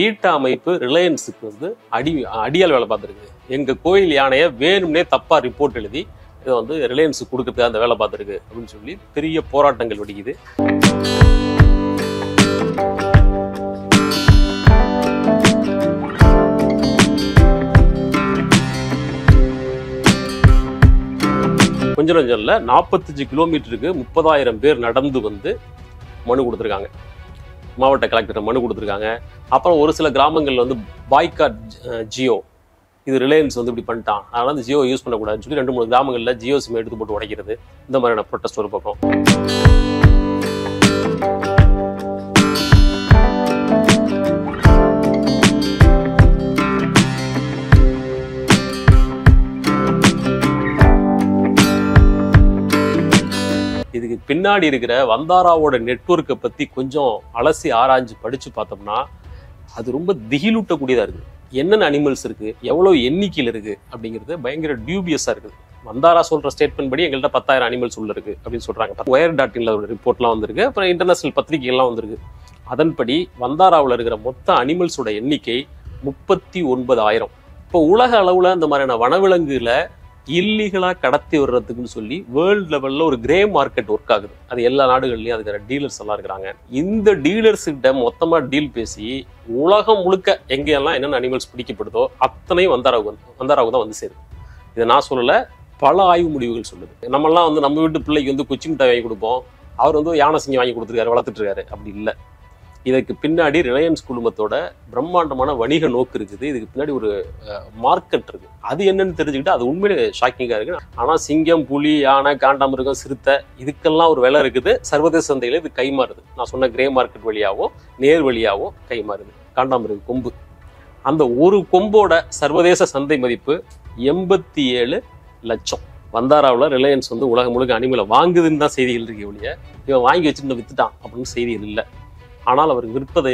Beta அமைப்பு ரிலையன்ஸுக்கு வந்து அடியால் வேலை பார்த்துருக்கு. எங்க கோயில் யானையை வேணும்னே தப்பா ரிப்போர்ட் எழுதி இதை வந்து ரிலையன்ஸுக்கு கொடுக்கறதுக்கு அந்த வேலை பார்த்துருக்கு அப்படின்னு சொல்லி பெரிய போராட்டங்கள் வெடிக்குது. கொஞ்சம் நஞ்சம்ல 45 கிலோமீட்டருக்கு 30,000 பேர் நடந்து வந்து மனு கொடுத்துருக்காங்க. மாவட்ட கலெக்டர் மனு கொடுத்துருக்காங்க. அப்புறம் ஒரு சில கிராமங்கள்ல வந்து பாய்காட் ஜியோ, இது ரிலையன்ஸ் வந்து இப்படி பண்ணிட்டான், அதனால வந்து ஜியோ யூஸ் பண்ணக்கூடாதுன்னு சொல்லி 2-3 கிராமங்கள்ல ஜியோ சிம் எடுத்து போட்டு உடைக்கிறது, இந்த மாதிரியான ப்ரொட்டஸ்ட் ஒரு பக்கம். இதுக்கு பின்னாடி இருக்கிற வந்தாராவோட நெட்வொர்க்கை பத்தி கொஞ்சம் அலசி ஆராய்ஞ்சு படிச்சு பார்த்தோம்னா அது ரொம்ப திகிலூட்டக்கூடியதா இருக்கு. என்னென்ன அனிமல்ஸ் இருக்கு, எவ்வளவு எண்ணிக்கையில் இருக்கு அப்படிங்கிறது பயங்கர டியூபியஸா இருக்குது. வந்தாரா சொல்ற ஸ்டேட்மெண்ட் படி எங்கள்கிட்ட 10,000 அனிமல்ஸ் உள்ள இருக்கு அப்படின்னு சொல்றாங்க. Wire.inல ஒரு ரிப்போர்ட்லாம் வந்திருக்கு, அப்புறம் இன்டர்நேஷனல் பத்திரிகைகள்லாம் வந்திருக்கு. அதன்படி வந்தாராவில் இருக்கிற மொத்த அனிமல்ஸோட எண்ணிக்கை 39,000. இப்போ உலக அளவுல இந்த மாதிரியான வனவிலங்குல இல்லீகலா கடத்தி வர்றதுக்குன்னு சொல்லி வேர்ல்டு லெவல்ல ஒரு கிரே மார்க்கெட் ஒர்க் ஆகுது. அது எல்லா நாடுகள்லயும் அதுக்கான டீலர்ஸ் எல்லாம் இருக்கிறாங்க. இந்த டீலர்ஸ் கிட்ட மொத்தமா டீல் பேசி உலகம் முழுக்க எங்கெல்லாம் என்னென்ன அனிமல்ஸ் பிடிக்கப்படுதோ அத்தனையும் வந்தாராவுக்கு தான் வந்து சேருது. இதை நான் சொல்லல, பல ஆய்வு முடிவுகள் சொல்லுது. நம்மெல்லாம் வந்து நம்ம வீட்டு பிள்ளைக்கு வந்து குச்சி மிட்டாய் வாங்கி கொடுப்போம், அவர் வந்து யானை சிங்கி வாங்கி கொடுத்துருக்காரு, வளர்த்துட்டு இருக்காரு. அப்படி இல்லை. இதுக்கு பின்னாடி ரிலையன்ஸ் குழுமத்தோட பிரம்மாண்டமான வணிக நோக்கு இருக்குது. இதுக்கு பின்னாடி ஒரு மார்க்கெட் இருக்கு. அது என்னன்னு தெரிஞ்சுக்கிட்டு அது உண்மையிலே ஷாக்கிங்கா இருக்கு. ஆனா சிங்கம், புலி, யானை, காண்டாமிருகம், சிறுத்தை இதுக்கெல்லாம் ஒரு விலை இருக்குது. சர்வதேச சந்தையில இது கைமாறுது. நான் சொன்ன கிரே மார்க்கெட் வழியாவோ நேர் வழியாவோ கைமாறுது. காண்டாமிருக கொம்பு, அந்த ஒரு கொம்போட சர்வதேச சந்தை மதிப்பு 87 லட்சம். வந்தாராவில் ரிலையன்ஸ் வந்து உலகம் முழுக்க அனிமலை வாங்குதுன்னு தான் செய்திகள் இருக்கு ஒழிய இவன் வாங்கி வச்சுட்டு வித்துட்டான் அப்படின்னு செய்திகள் இல்லை. ஆனால் அவர் விற்பது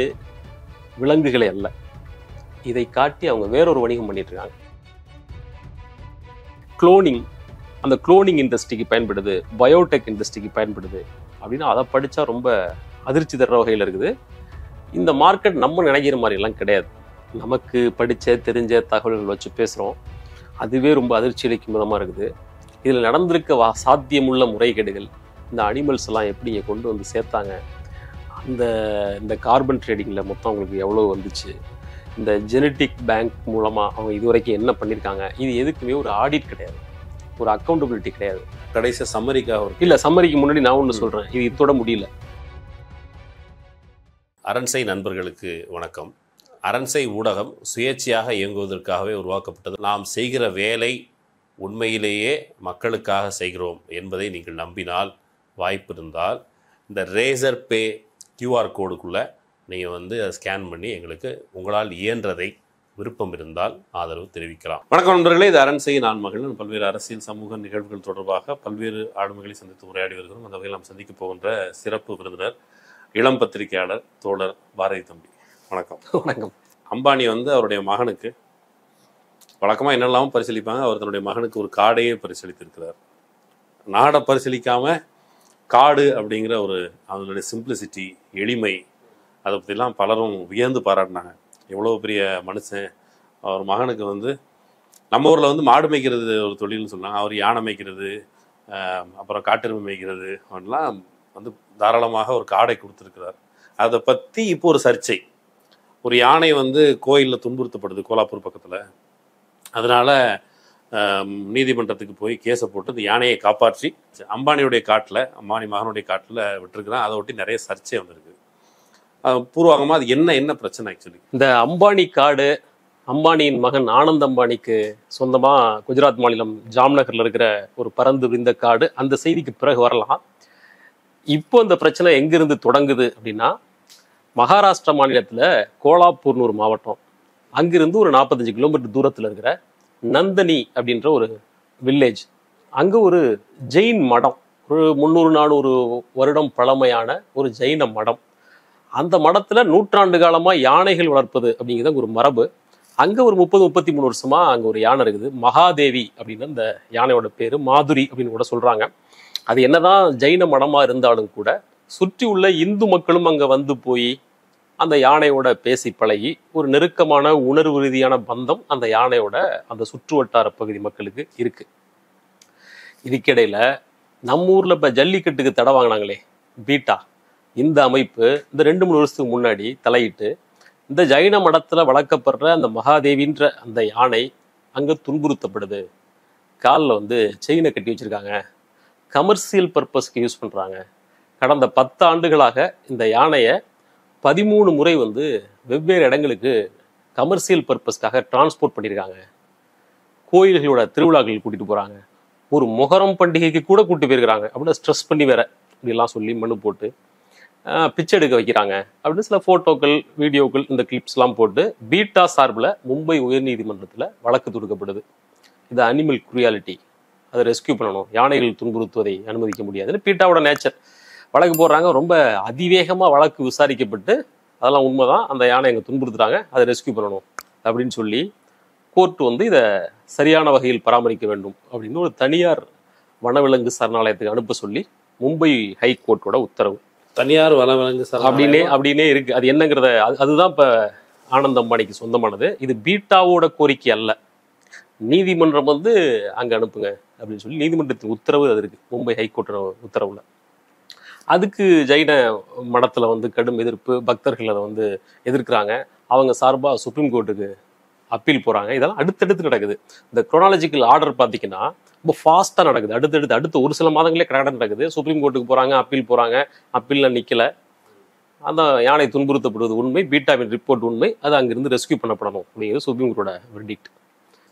விலங்குகளை அல்ல. இதை காட்டி அவங்க வேறொரு வணிகம் பண்ணிட்டு இருக்காங்க. குளோனிங், அந்த குளோனிங் இண்டஸ்ட்ரிக்கு பயன்படுது, பயோடெக் இண்டஸ்ட்ரிக்கு பயன்படுது அப்படின்னு அதை படித்தா ரொம்ப அதிர்ச்சி தர்ற வகையில் இருக்குது. இந்த மார்க்கெட் நம்ம நினைக்கிற மாதிரிலாம் கிடையாது. நமக்கு படித்த தெரிஞ்ச தகவல்கள் வச்சு பேசுகிறோம். அதுவே ரொம்ப அதிர்ச்சி அளிக்கும் விதமாக இருக்குது. இதில் நடந்திருக்க சாத்தியமுள்ள முறைகேடுகள், இந்த அனிமல்ஸ் எல்லாம் எப்படி இங்கே கொண்டு வந்து சேர்த்தாங்க, இந்த கார்பன் ட்ரேடிங்கில் மொத்தம் அவங்களுக்கு எவ்வளோ வந்துச்சு, இந்த ஜெனட்டிக் பேங்க் மூலமாக அவங்க இதுவரைக்கும் என்ன பண்ணியிருக்காங்க, இது எதுக்குமே ஒரு ஆடிட் கிடையாது, ஒரு அக்கௌண்டபிலிட்டி கிடையாது. கடைசியாக சம்மரிக்காக இல்லை, சம்மரிக்கு முன்னாடி நான் ஒன்று சொல்கிறேன், இது இதோட முடியல. அரண்சை நண்பர்களுக்கு வணக்கம். அரண்சை ஊடகம் சுயேட்சையாக இயங்குவதற்காகவே உருவாக்கப்பட்டது. நாம் செய்கிற வேலை உண்மையிலேயே மக்களுக்காக செய்கிறோம் என்பதை நீங்கள் நம்பினால், வாய்ப்பு இருந்தால் இந்த ரேசர் பே QR கோடுக்குள்ளே நீங்கள் வந்து அதை ஸ்கேன் பண்ணி எங்களுக்கு உங்களால் இயன்றதை விருப்பம் இருந்தால் ஆதரவு தெரிவிக்கலாம். வணக்கம் நண்பர்களே, இது அரண்சை நான் மகிழன். பல்வேறு அரசியல் சமூக நிகழ்வுகள் தொடர்பாக பல்வேறு ஆளுமைகளை சந்தித்து உரையாடி வருகிறோம். அந்த வகையில் நாம் சந்திக்க போகின்ற சிறப்பு விருந்தினர் இளம் பத்திரிகையாளர் தோழர் பாரதி தம்பி. வணக்கம். வணக்கம். அம்பானி வந்து அவருடைய மகனுக்கு வழக்கமாக என்னெல்லாமும் பரிசீலிப்பாங்க. அவர் தன்னுடைய மகனுக்கு ஒரு காடையே பரிசீலித்திருக்கிறார். நாடை பரிசீலிக்காமல் காடு அப்படிங்கிற ஒரு அதனுடைய சிம்பிளிசிட்டி, எளிமை, அதை பற்றிலாம் பலரும் வியந்து பாராட்டினாங்க. எவ்வளோ பெரிய மனுஷன். அவர் மகனுக்கு வந்து நம்ம ஊரில் வந்து மாடு மேய்க்கிறது ஒரு தொழில்னு சொன்னாங்க, அவர் யானை மேய்க்கிறது, அப்புறம் காட்டெருமை மேய்க்கிறது அப்படின்லாம் வந்து தாராளமாக ஒரு காடை கொடுத்துருக்கிறார். அதை பற்றி இப்போ ஒரு சர்ச்சை. ஒரு யானை வந்து கோயிலில் துன்புறுத்தப்படுது கோலாப்பூர் பக்கத்தில். அதனால் நீதிமன்றத்துக்கு போய் கேஸை போட்டு இந்த யானையை காப்பாற்றி அம்பானியுடைய காட்டில், அம்பானி மகனுடைய காட்டில் விட்டுருக்குறான். அதை ஒட்டி நிறைய சர்ச்சை வந்திருக்கு. பூர்வாகமாக அது என்ன பிரச்சனை ஆக்சுவலி? இந்த அம்பானி காடு, அம்பானியின் மகன் ஆனந்த் அம்பானிக்கு சொந்தமாக குஜராத் மாநிலம் ஜாம்நகரில் இருக்கிற ஒரு பறந்து விரிந்த காடு. அந்த செய்திக்கு பிறகு வரலாம். இப்போ இந்த பிரச்சனை எங்கிருந்து தொடங்குது அப்படின்னா, மகாராஷ்டிரா மாநிலத்தில் கோலாப்பூர்னு ஒரு மாவட்டம், அங்கிருந்து ஒரு 45 கிலோமீட்டர் தூரத்தில் இருக்கிற நந்தனி அப்படின்ற ஒரு வில்லேஜ். அங்கே ஒரு ஜெயின் மடம், ஒரு 300-400 வருடம் பழமையான ஒரு ஜெயின மடம். அந்த மடத்தில் 100 ஆண்டு காலமாக யானைகள் வளர்ப்பது அப்படிங்கிறது ஒரு மரபு. அங்கே ஒரு 30-33 வருஷமா அங்கே ஒரு யானை இருக்குது. மகாதேவி அப்படின்னு அந்த யானையோட பேர், மாதுரி அப்படின்னு கூட சொல்கிறாங்க. அது என்னதான் ஜெயின மடமாக இருந்தாலும் கூட சுற்றி உள்ள இந்து மக்களும் அங்கே வந்து போய் அந்த யானையோட பேசி பழகி ஒரு நெருக்கமான உணர்வு ரீதியான பந்தம் அந்த யானையோட அந்த சுற்று வட்டார பகுதி மக்களுக்கு இருக்கு. இதுக்கிடையில நம்ம ஊர்ல இப்ப ஜல்லிக்கட்டுக்கு தடை வாங்கினாங்களே பீட்டா, இந்த அமைப்பு இந்த 2-3 வருஷத்துக்கு முன்னாடி தலையிட்டு இந்த ஜைன மடத்துல வளர்க்கப்படுற அந்த மகாதேவின்ற அந்த யானை அங்க துன்புறுத்தப்படுது, காலில் செயினை கட்டி வச்சிருக்காங்க, கமர்ஷியல் பர்பஸ்க்கு யூஸ் பண்றாங்க. கடந்த 10 ஆண்டுகளாக இந்த யானையை 13 முறை வெவ்வேறு இடங்களுக்கு கமர்ஷியல் பர்பஸ்க்காக டிரான்ஸ்போர்ட் பண்ணியிருக்காங்க. கோயில்களோட திருவிழாக்கள் கூட்டிட்டு போறாங்க, ஒரு மொஹரம் பண்டிகைக்கு கூட கூட்டிட்டு போயிருக்கிறாங்க அப்படின்னு ஸ்ட்ரெஸ் பண்ணி வேற இப்படிலாம் சொல்லி மனு போட்டு பிச்சை எடுக்க வைக்கிறாங்க அப்படின்னு சில போட்டோக்கள் வீடியோக்கள் இந்த கிளிப்ஸ்லாம் போட்டு பீட்டா சார்பில் மும்பை உயர்நீதிமன்றத்தில் வழக்கு தொடுக்கப்படுது. இது அனிமல் குரியாலிட்டி, அதை ரெஸ்கியூ பண்ணணும், யானைகள் துன்புறுத்துவதை அனுமதிக்க முடியாதுன்னு பீட்டாவோட நேச்சர் வழக்கு போடுறாங்க. ரொம்ப அதிவேகமாக வழக்கு விசாரிக்கப்பட்டு அதெல்லாம் உண்மைதான், அந்த யானை எங்க துன்புறுத்துறாங்க, அதை ரெஸ்கியூ பண்ணணும் அப்படின்னு சொல்லி கோர்ட் இதை சரியான வகையில் பராமரிக்க வேண்டும் அப்படின்னு ஒரு தனியார் வனவிலங்கு சரணாலயத்துக்கு அனுப்ப சொல்லி மும்பை ஹைகோர்ட்டோட உத்தரவு. தனியார் வனவிலங்கு அப்படின்னே இருக்கு. அது என்னங்கிறத அதுதான் இப்ப ஆனந்த் அம்பானிக்கு சொந்தமானது. இது பீட்டாவோட கோரிக்கை அல்ல, நீதிமன்றம் அங்க அனுப்புங்க அப்படின்னு சொல்லி நீதிமன்றத்தின் உத்தரவு அது இருக்கு, மும்பை ஹைகோர்ட் உத்தரவுல. அதுக்கு ஜைன மடத்துல கடும் எதிர்ப்பு, பக்தர்கள் அதை எதிர்க்கிறாங்க. அவங்க சார்பா சுப்ரீம் கோர்ட்டுக்கு அப்பீல் போறாங்க. இதெல்லாம் அடுத்தடுத்து நடக்குது. இந்த குரோனாலஜிக்கல் ஆர்டர் பார்த்தீங்கன்னா ரொம்ப ஃபாஸ்டா நடக்குது. அடுத்து ஒரு சில மாதங்களே கரெக்டாக நடக்குது. சுப்ரீம் கோர்ட்டுக்கு போறாங்க, அப்பீல் போறாங்க, அப்பீல்ல நிக்கல, அந்த யானை துன்புறுத்தப்படுவது உண்மை, பீட்டாவின் ரிப்போர்ட் உண்மை, அது அங்கிருந்து ரெஸ்கியூ பண்ணப்படணும் அப்படிங்கிறது சுப்ரீம் கோர்ட்டோட வெர்டிக்ட்.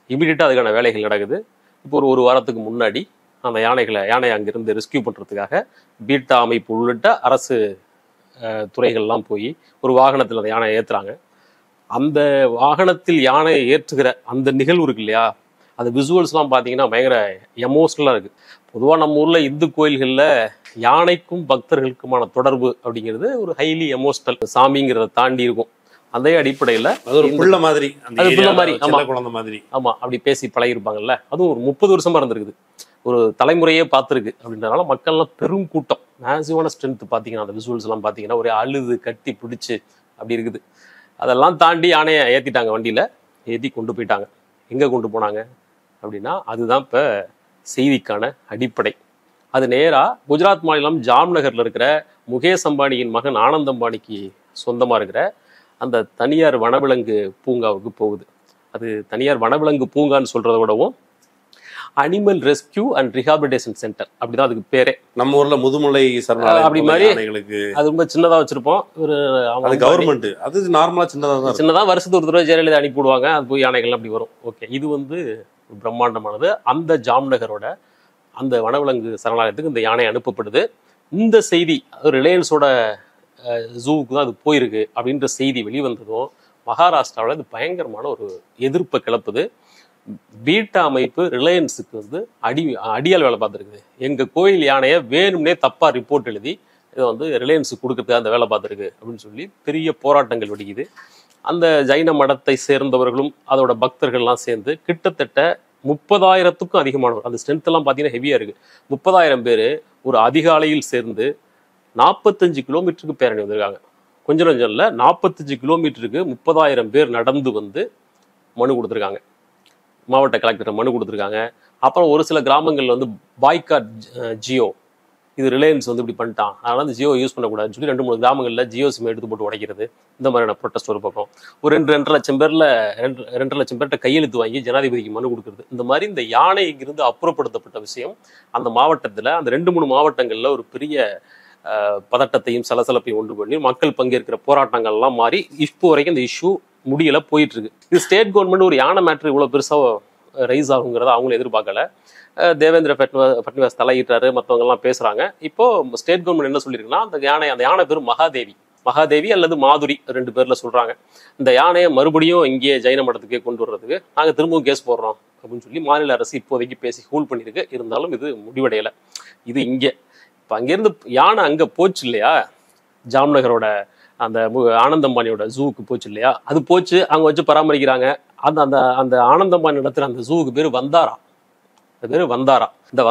இமீடியட்டா அதுக்கான வேலைகள் நடக்குது. இப்போ ஒரு வாரத்துக்கு முன்னாடி அந்த யானை அங்கிருந்து ரெஸ்கியூ பண்றதுக்காக பீட்டா அமைப்பு உள்ளிட்ட அரசு துறைகள்லாம் போய் ஒரு வாகனத்தில் அந்த யானையை ஏத்துறாங்க. அந்த வாகனத்தில் யானையை ஏற்றுகிற அந்த நிகழ்வு இருக்கு இல்லையா, அந்த விசுவல்ஸ்லாம் பார்த்தீங்கன்னா பயங்கர எமோஷனலாக இருக்கு. பொதுவாக நம்ம ஊர்ல இந்து கோயில்களில் யானைக்கும் பக்தர்களுக்குமான தொடர்பு அப்படிங்கிறது ஒரு ஹைலி எமோஷனல், சாமிங்கிறத தாண்டி இருக்கும். அதே அடிப்படையில் அது ஒரு புள்ள மாதிரி, ஆமா குழந்தை மாதிரி, ஆமா அப்படி பேசி பழகிருப்பாங்கல்ல. அதுவும் ஒரு 30 வருஷமா இருந்திருக்குது, ஒரு தலைமுறையே பார்த்துருக்கு. அப்படின்றதுனால மக்கள்லாம் பெரும் கூட்டம், மேசிவான ஸ்ட்ரென்த். பார்த்தீங்கன்னா அந்த விசுவல்ஸ் எல்லாம் பார்த்தீங்கன்னா ஒரே அழுது கட்டி பிடிச்சு அப்படி இருக்குது. அதெல்லாம் தாண்டி யானையை ஏற்றிட்டாங்க, வண்டியில் ஏற்றி கொண்டு போயிட்டாங்க. எங்கே கொண்டு போனாங்க அப்படின்னா அதுதான் இப்போ செய்திக்கான அடிப்படை. அது நேராக குஜராத் மாநிலம் ஜாம்நகரில் இருக்கிற முகேஷ் அம்பானியின் மகன் ஆனந்த் அம்பானிக்கு சொந்தமாக இருக்கிற அந்த தனியார் வனவிலங்கு பூங்காவுக்கு போகுது. அது தனியார் வனவிலங்கு பூங்கான்னு சொல்றதை விடவும் animal rescue and rehabilitation centre அப்படிதான் அதுக்கு பேரே. நம்ம ஊர்ல முதுமலை சரணாலயம் அப்படி மாதிரி அது ரொம்ப சின்னதா வச்சிருப்போம். ஒரு கவர்மெண்ட் அது நார்மலா சின்னதா வருஷத்துக்கு ஒரு தடவை ஜெயலலிதா அனுப்பி விடுவாங்க, அது போய் யானைகள் அப்படி வரும். ஓகே, இது பிரம்மாண்டமானது. அந்த ஜாம்நகரோட அந்த வனவிலங்கு சரணாலயத்துக்கு இந்த யானை அனுப்பப்படுது. இந்த செய்தி ரிலையன்ஸோட ஜூவுக்கு தான் அது போயிருக்கு அப்படின்ற செய்தி வெளிவந்ததும் மகாராஷ்டிராவில் இது பயங்கரமான ஒரு எதிர்ப்பை கிளப்புது. பீட்டா அமைப்பு ரிலையன்ஸுக்கு அடியால் வேலை பார்த்துருக்குது. எங்க கோயில் யானையை வேணும்னே தப்பா ரிப்போர்ட் எழுதி இதை ரிலையன்ஸுக்கு கொடுக்கறதுக்கு அந்த வேலை பார்த்துருக்கு அப்படின்னு சொல்லி பெரிய போராட்டங்கள் வெடிக்குது. அந்த ஜைன மடத்தை சேர்ந்தவர்களும் அதோட பக்தர்கள்லாம் சேர்ந்து கிட்டத்தட்ட 30,000க்கும் அதிகமானவர், அந்த ஸ்ட்ரென்த் எல்லாம் பார்த்தீங்கன்னா ஹெவியா இருக்கு. 30,000 பேர் ஒரு அதிகாலையில் சேர்ந்து 45 கிலோமீட்டருக்கு பேரணி வந்திருக்காங்க. கொஞ்சம் இல்லை, 45 கிலோமீட்டருக்கு 30,000 பேர் நடந்து மனு கொடுத்துருக்காங்க. மாவட்ட கலெக்டர் மனு கொடுத்துருக்காங்க. அப்புறம் ஒரு சில கிராமங்கள்ல பாய்காட் ஜியோ, இது ரிலையன்ஸ் இப்படி பண்ணிட்டான், அதனால அந்த ஜியோ யூஸ் பண்ணக்கூடாதுன்னு சொல்லி 2-3 கிராமங்களில் ஜியோ சிம் எடுத்து போட்டு உடைக்கிறது, இந்த மாதிரியான ப்ரொட்டஸ்ட் ஒரு பக்கம். ஒரு 2.5 லட்சம் பேர்கிட்ட கையெழுத்து வாங்கி ஜனாதிபதிக்கு மனு கொடுக்குறது. இந்த மாதிரி இந்த யானை இங்கிருந்து அப்புறப்படுத்தப்பட்ட விஷயம் அந்த மாவட்டத்தில், அந்த 2-3 மாவட்டங்களில் ஒரு பெரிய பதட்டத்தையும் சலசலப்பையும் உண்டு பண்ணி மக்கள் பங்கேற்கிற போராட்டங்கள்லாம் மாறி இப்போ வரைக்கும் இந்த இஷ்யூ முடியல, போயிட்டு இருக்கு. இது ஸ்டேட் கவர்மெண்ட் ஒரு யானை மேட்ரு இவ்வளோ பெருசாக ரைஸ் ஆகுங்கிறத அவங்களும் எதிர்பார்க்கல. தேவேந்திர பட்னிவாஸ் தலையிட்டாரு, மற்றவங்க எல்லாம் பேசுறாங்க. இப்போ ஸ்டேட் கவர்மெண்ட் என்ன சொல்லியிருக்குன்னா, அந்த யானை பேர் மகாதேவி அல்லது மாதுரி, 2 பேர்ல சொல்றாங்க. இந்த யானையை மறுபடியும் இங்கேயே ஜைன மடத்துக்கே கொண்டு வர்றதுக்கு நாங்க திரும்பவும் கேஸ் போடுறோம் அப்படின்னு சொல்லி மாநில அரசு இப்போதைக்கு பேசி ஹூல் பண்ணியிருக்கு. இருந்தாலும் இது முடிவடையலை. இது இங்கே இப்போ அங்கேருந்து யானை அங்கே போச்சு இல்லையா, ஜாம்நகரோட அந்த ஆனந்த் அம்பானியோட ஜூவுக்கு போச்சு இல்லையா, அது போச்சு, அங்கே வச்சு பராமரிக்கிறாங்க. அந்த அந்த ஆனந்த் அம்பானி நடத்துகிற அந்த ஜூவுக்கு பேர் வந்தாரா. அது பேர் வந்தாரா. இந்த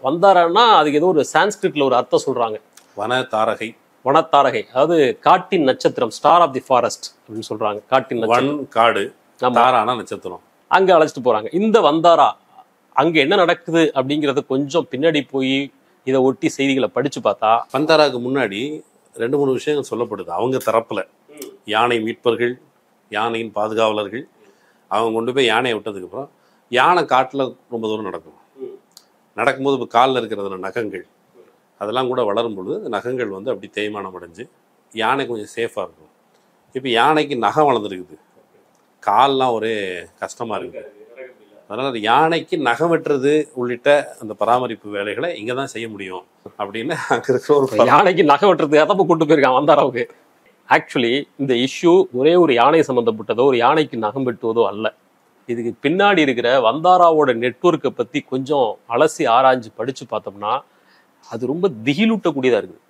வந்தாரான்னா அதுக்கு ஏதோ ஒரு சான்ஸ்கிரிட்ல ஒரு அர்த்தம் சொல்றாங்க, வன தாரகை. வனத்தாரகை, அதாவது காட்டின் நட்சத்திரம், ஸ்டார் ஆஃப் தி ஃபாரஸ்ட் அப்படின்னு சொல்றாங்க. காட்டின் நட்சத்திரம், காடு, தாரான நட்சத்திரம். அங்க அழைச்சிட்டு போறாங்க. இந்த வந்தாரா அங்க என்ன நடக்குது அப்படிங்கறத கொஞ்சம் பின்னாடி போய் இதை ஒட்டி செய்திகளை படிச்சு பார்த்தா, வந்தாராக்கு முன்னாடி 2-3 விஷயங்கள் சொல்லப்படுது. அவங்க தரப்புல யானை மீட்பர்கள், யானையின் பாதுகாவலர்கள், அவங்க கொண்டு போய் யானையை விட்டதுக்கு அப்புறம் யானை காட்டுல ரொம்ப தூரம் நடக்கும்போது இப்போ காலில் இருக்கிறதுல நகங்கள் அதெல்லாம் கூட வளரும் பொழுது நகங்கள் வந்து அப்படி தேய்மானம் அடைஞ்சு யானை கொஞ்சம் சேஃபாக இருக்கும். இப்போ யானைக்கு நகம் வளர்ந்துருக்குது, கால்லாம் ஒரே கஷ்டமாக இருக்குது. அதனால் யானைக்கு நகம் வெட்டுறது உள்ளிட்ட அந்த பராமரிப்பு வேலைகளை இங்கே தான் செய்ய முடியும் அப்படின்னு அங்கே இருக்கிற ஒரு யானைக்கு நகம் வெட்டுறதுக்காக தான் கூட்டு போயிருக்கான் வந்தாராவுக்கு. ஆக்சுவலி இந்த இஷ்யூ ஒரே ஒரு யானை சம்மந்தப்பட்டதோ, ஒரு யானைக்கு நகம் வெட்டுவதோ அல்ல. இதுக்கு பின்னாடி இருக்கிற வந்தாராவோட நெட்வொர்க்கை பற்றி கொஞ்சம் அலசி ஆராய்ஞ்சு படித்து பார்த்தோம்னா அது ரொம்ப திகிலூட்டக்கூடியதாக இருக்குது.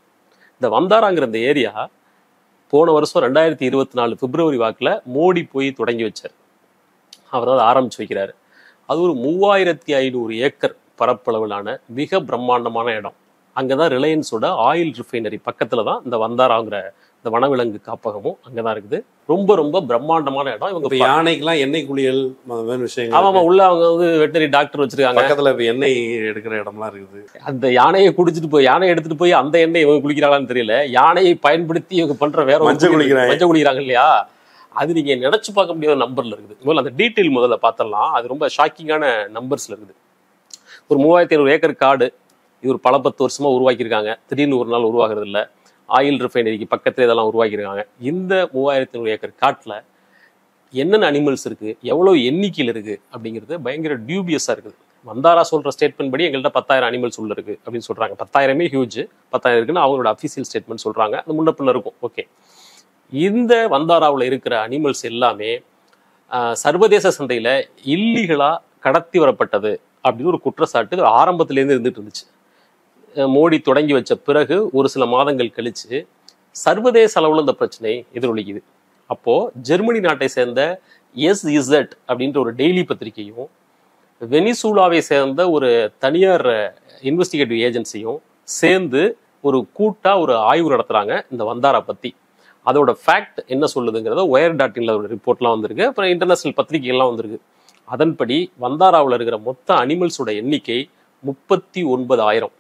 இந்த வந்தாராங்கிற இந்த ஏரியா போன வருஷம் 2024 பிப்ரவரி வாக்கில் மோடி போய் தொடங்கி வச்சார். அவர் தான் ஆரம்பிச்சு வைக்கிறாரு. அது ஒரு 3500 ஏக்கர் பரப்பளவிலான மிக பிரம்மாண்டமான இடம். அங்கே தான் ரிலையன்ஸோட ஆயில் ரிஃபைனரி பக்கத்தில் தான் இந்த வந்தாராங்கிற இந்த வனவிலங்கு காப்பகமும் அங்கே தான் இருக்குது. ரொம்ப ரொம்ப பிரம்மாண்டமான இடம். இவங்க யானைக்கெல்லாம் எண்ணெய் குளியல் விஷயங்கள். ஆமாம், உள்ள அவங்க வந்து வெட்டரி டாக்டர் வச்சிருக்காங்க. பக்கத்தில் இப்போ எண்ணெய் எடுக்கிற இடம்லாம் இருக்குது. அந்த யானையை குடிச்சிட்டு போய் யானையை எடுத்துட்டு போய் அந்த எண்ணெய் இவங்க குளிக்கிறாங்கன்னு தெரியல. யானையை பயன்படுத்தி இவங்க பண்ற வேற மஞ்சள் குளிக்கிறாங்க இல்லையா, அது நீங்க நினைச்சு பார்க்க முடியாத நம்பர்ல இருக்குது. முதல்ல அந்த டீட்டெயில் முதல்ல பார்த்தலாம். அது ரொம்ப ஷாக்கிங்கான நம்பர்ஸ்ல இருக்குது. ஒரு 3500 ஏக்கர் காடு, இது ஒரு பல 10 வருஷமா உருவாக்கியிருக்காங்க. திடீர்னு ஒரு நாள் உருவாகிறது இல்லை. ஆயில் ரிஃபைனரிக்கு பக்கத்துல இதெல்லாம் உருவாக்கியிருக்காங்க. இந்த 3500 ஏக்கர் காட்டுல என்னென்ன அனிமல்ஸ் இருக்கு, எவ்வளவு எண்ணிக்கையில் இருக்கு அப்படிங்கிறது பயங்கர டியூபியஸா இருக்குது. வந்தாரா சொல்ற ஸ்டேட்மெண்ட் படி எங்கள்கிட்ட 10,000 அனிமல்ஸ் உள்ள இருக்கு அப்படின்னு சொல்றாங்க. 10,000மே ஹியூஜ். 10,000 இருக்குன்னு அவங்களோட அஃபீஷியல் ஸ்டேட்மெண்ட் சொல்றாங்க. அது முன்ன பின்ன இருக்கும். ஓகே, இந்த வந்தாராவில் இருக்கிற அனிமல்ஸ் எல்லாமே சர்வதேச சந்தையில இல்லீகலா கடத்தி வரப்பட்டது அப்படின்னு ஒரு குற்றச்சாட்டு ஆரம்பத்திலேருந்து இருந்துட்டு இருந்துச்சு. மோடி தொடங்கி வச்ச பிறகு ஒரு சில மாதங்கள் கழிச்சு சர்வதேச அளவில் இந்த பிரச்சனை எதிரொலிக்குது. அப்போ ஜெர்மனி நாட்டை சேர்ந்த SZ அப்படின்ற ஒரு டெய்லி பத்திரிகையும், வெனிசூலாவை சேர்ந்த ஒரு தனியார் இன்வெஸ்டிகேட்டிவ் ஏஜென்சியும் சேர்ந்து ஒரு கூட்டா ஒரு ஆய்வு நடத்துறாங்க இந்த வந்தாரா பத்தி. அதோட ஃபேக்ட் என்ன சொல்லுதுங்கிறத Wire.inல ஒரு ரிப்போர்ட்லாம் வந்திருக்கு. அப்புறம் இன்டர்நேஷனல் பத்திரிகைகள்லாம் வந்திருக்கு. அதன்படி வந்தாராவில் இருக்கிற மொத்த அனிமல்ஸோட எண்ணிக்கை 39,000.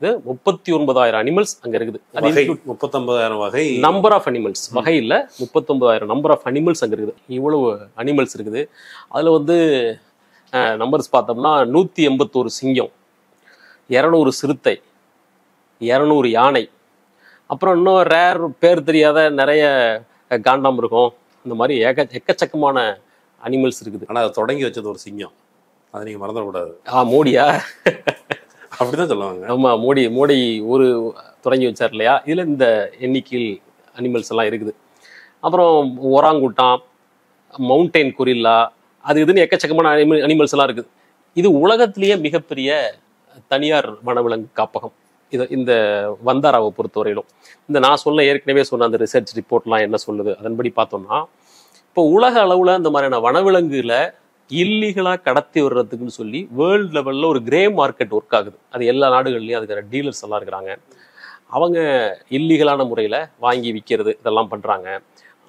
இது 39,000 அனிமல்ஸ் அங்க இருக்குது. 39,000 வகை நம்பர் ஆஃப் அனிமல்ஸ், வகை இல்ல, 39,000 நம்பர் ஆஃப் அனிமல்ஸ் அங்க இருக்குது. இவ்வளவு அனிமல்ஸ் இருக்குது. அதுல வந்து நம்பர்ஸ் பார்த்தோம்னா 181 சிங்கம், 200 சிறுத்தை, 200 யானை, அப்புறம் இன்னும் ரேர் பேர் தெரியாத நிறைய காண்டாமிருகம், இந்த மாதிரி எக்கச்சக்கமான அனிமல்ஸ் இருக்குது. ஆனால் அதை தொடங்கி வச்சது ஒரு சிங்கம், அதை நீங்கள் மறந்துடக்கூடாது. மோடியா? அப்படிதான் சொல்லுவாங்க. ஆமா, மோடி ஒரு தொடங்கி வச்சார் இல்லையா. இதுல இந்த எண்ணிக்கையில் அனிமல்ஸ் எல்லாம் இருக்குது. அப்புறம் ஒராங்குட்டான், மவுண்டைன் கொரில்லா, அது இதுன்னு எக்கச்சக்கமான அனிமல்ஸ் எல்லாம் இருக்குது. இது உலகத்திலேயே மிகப்பெரிய தனியார் வனவிலங்கு காப்பகம் இது இந்த வந்தாராவை பொறுத்தவரையிலும். இந்த நான் ஏற்கனவே சொன்ன அந்த ரிசர்ச் ரிப்போர்ட்லாம் என்ன சொல்லுது, அதன்படி பார்த்தோம்னா இப்போ உலக அளவில் இந்த மாதிரியான வனவிலங்குல இல்லீகலா கடத்தி வர்றதுக்குன்னு சொல்லி வேர்ல்டு லெவல்ல ஒரு கிரே மார்க்கெட் ஒர்க் ஆகுது. அது எல்லா நாடுகள்லையும் அதுக்கான டீலர்ஸ் எல்லாம் இருக்கிறாங்க. அவங்க இல்லீகலான முறையில் வாங்கி விற்கிறது இதெல்லாம் பண்ணுறாங்க.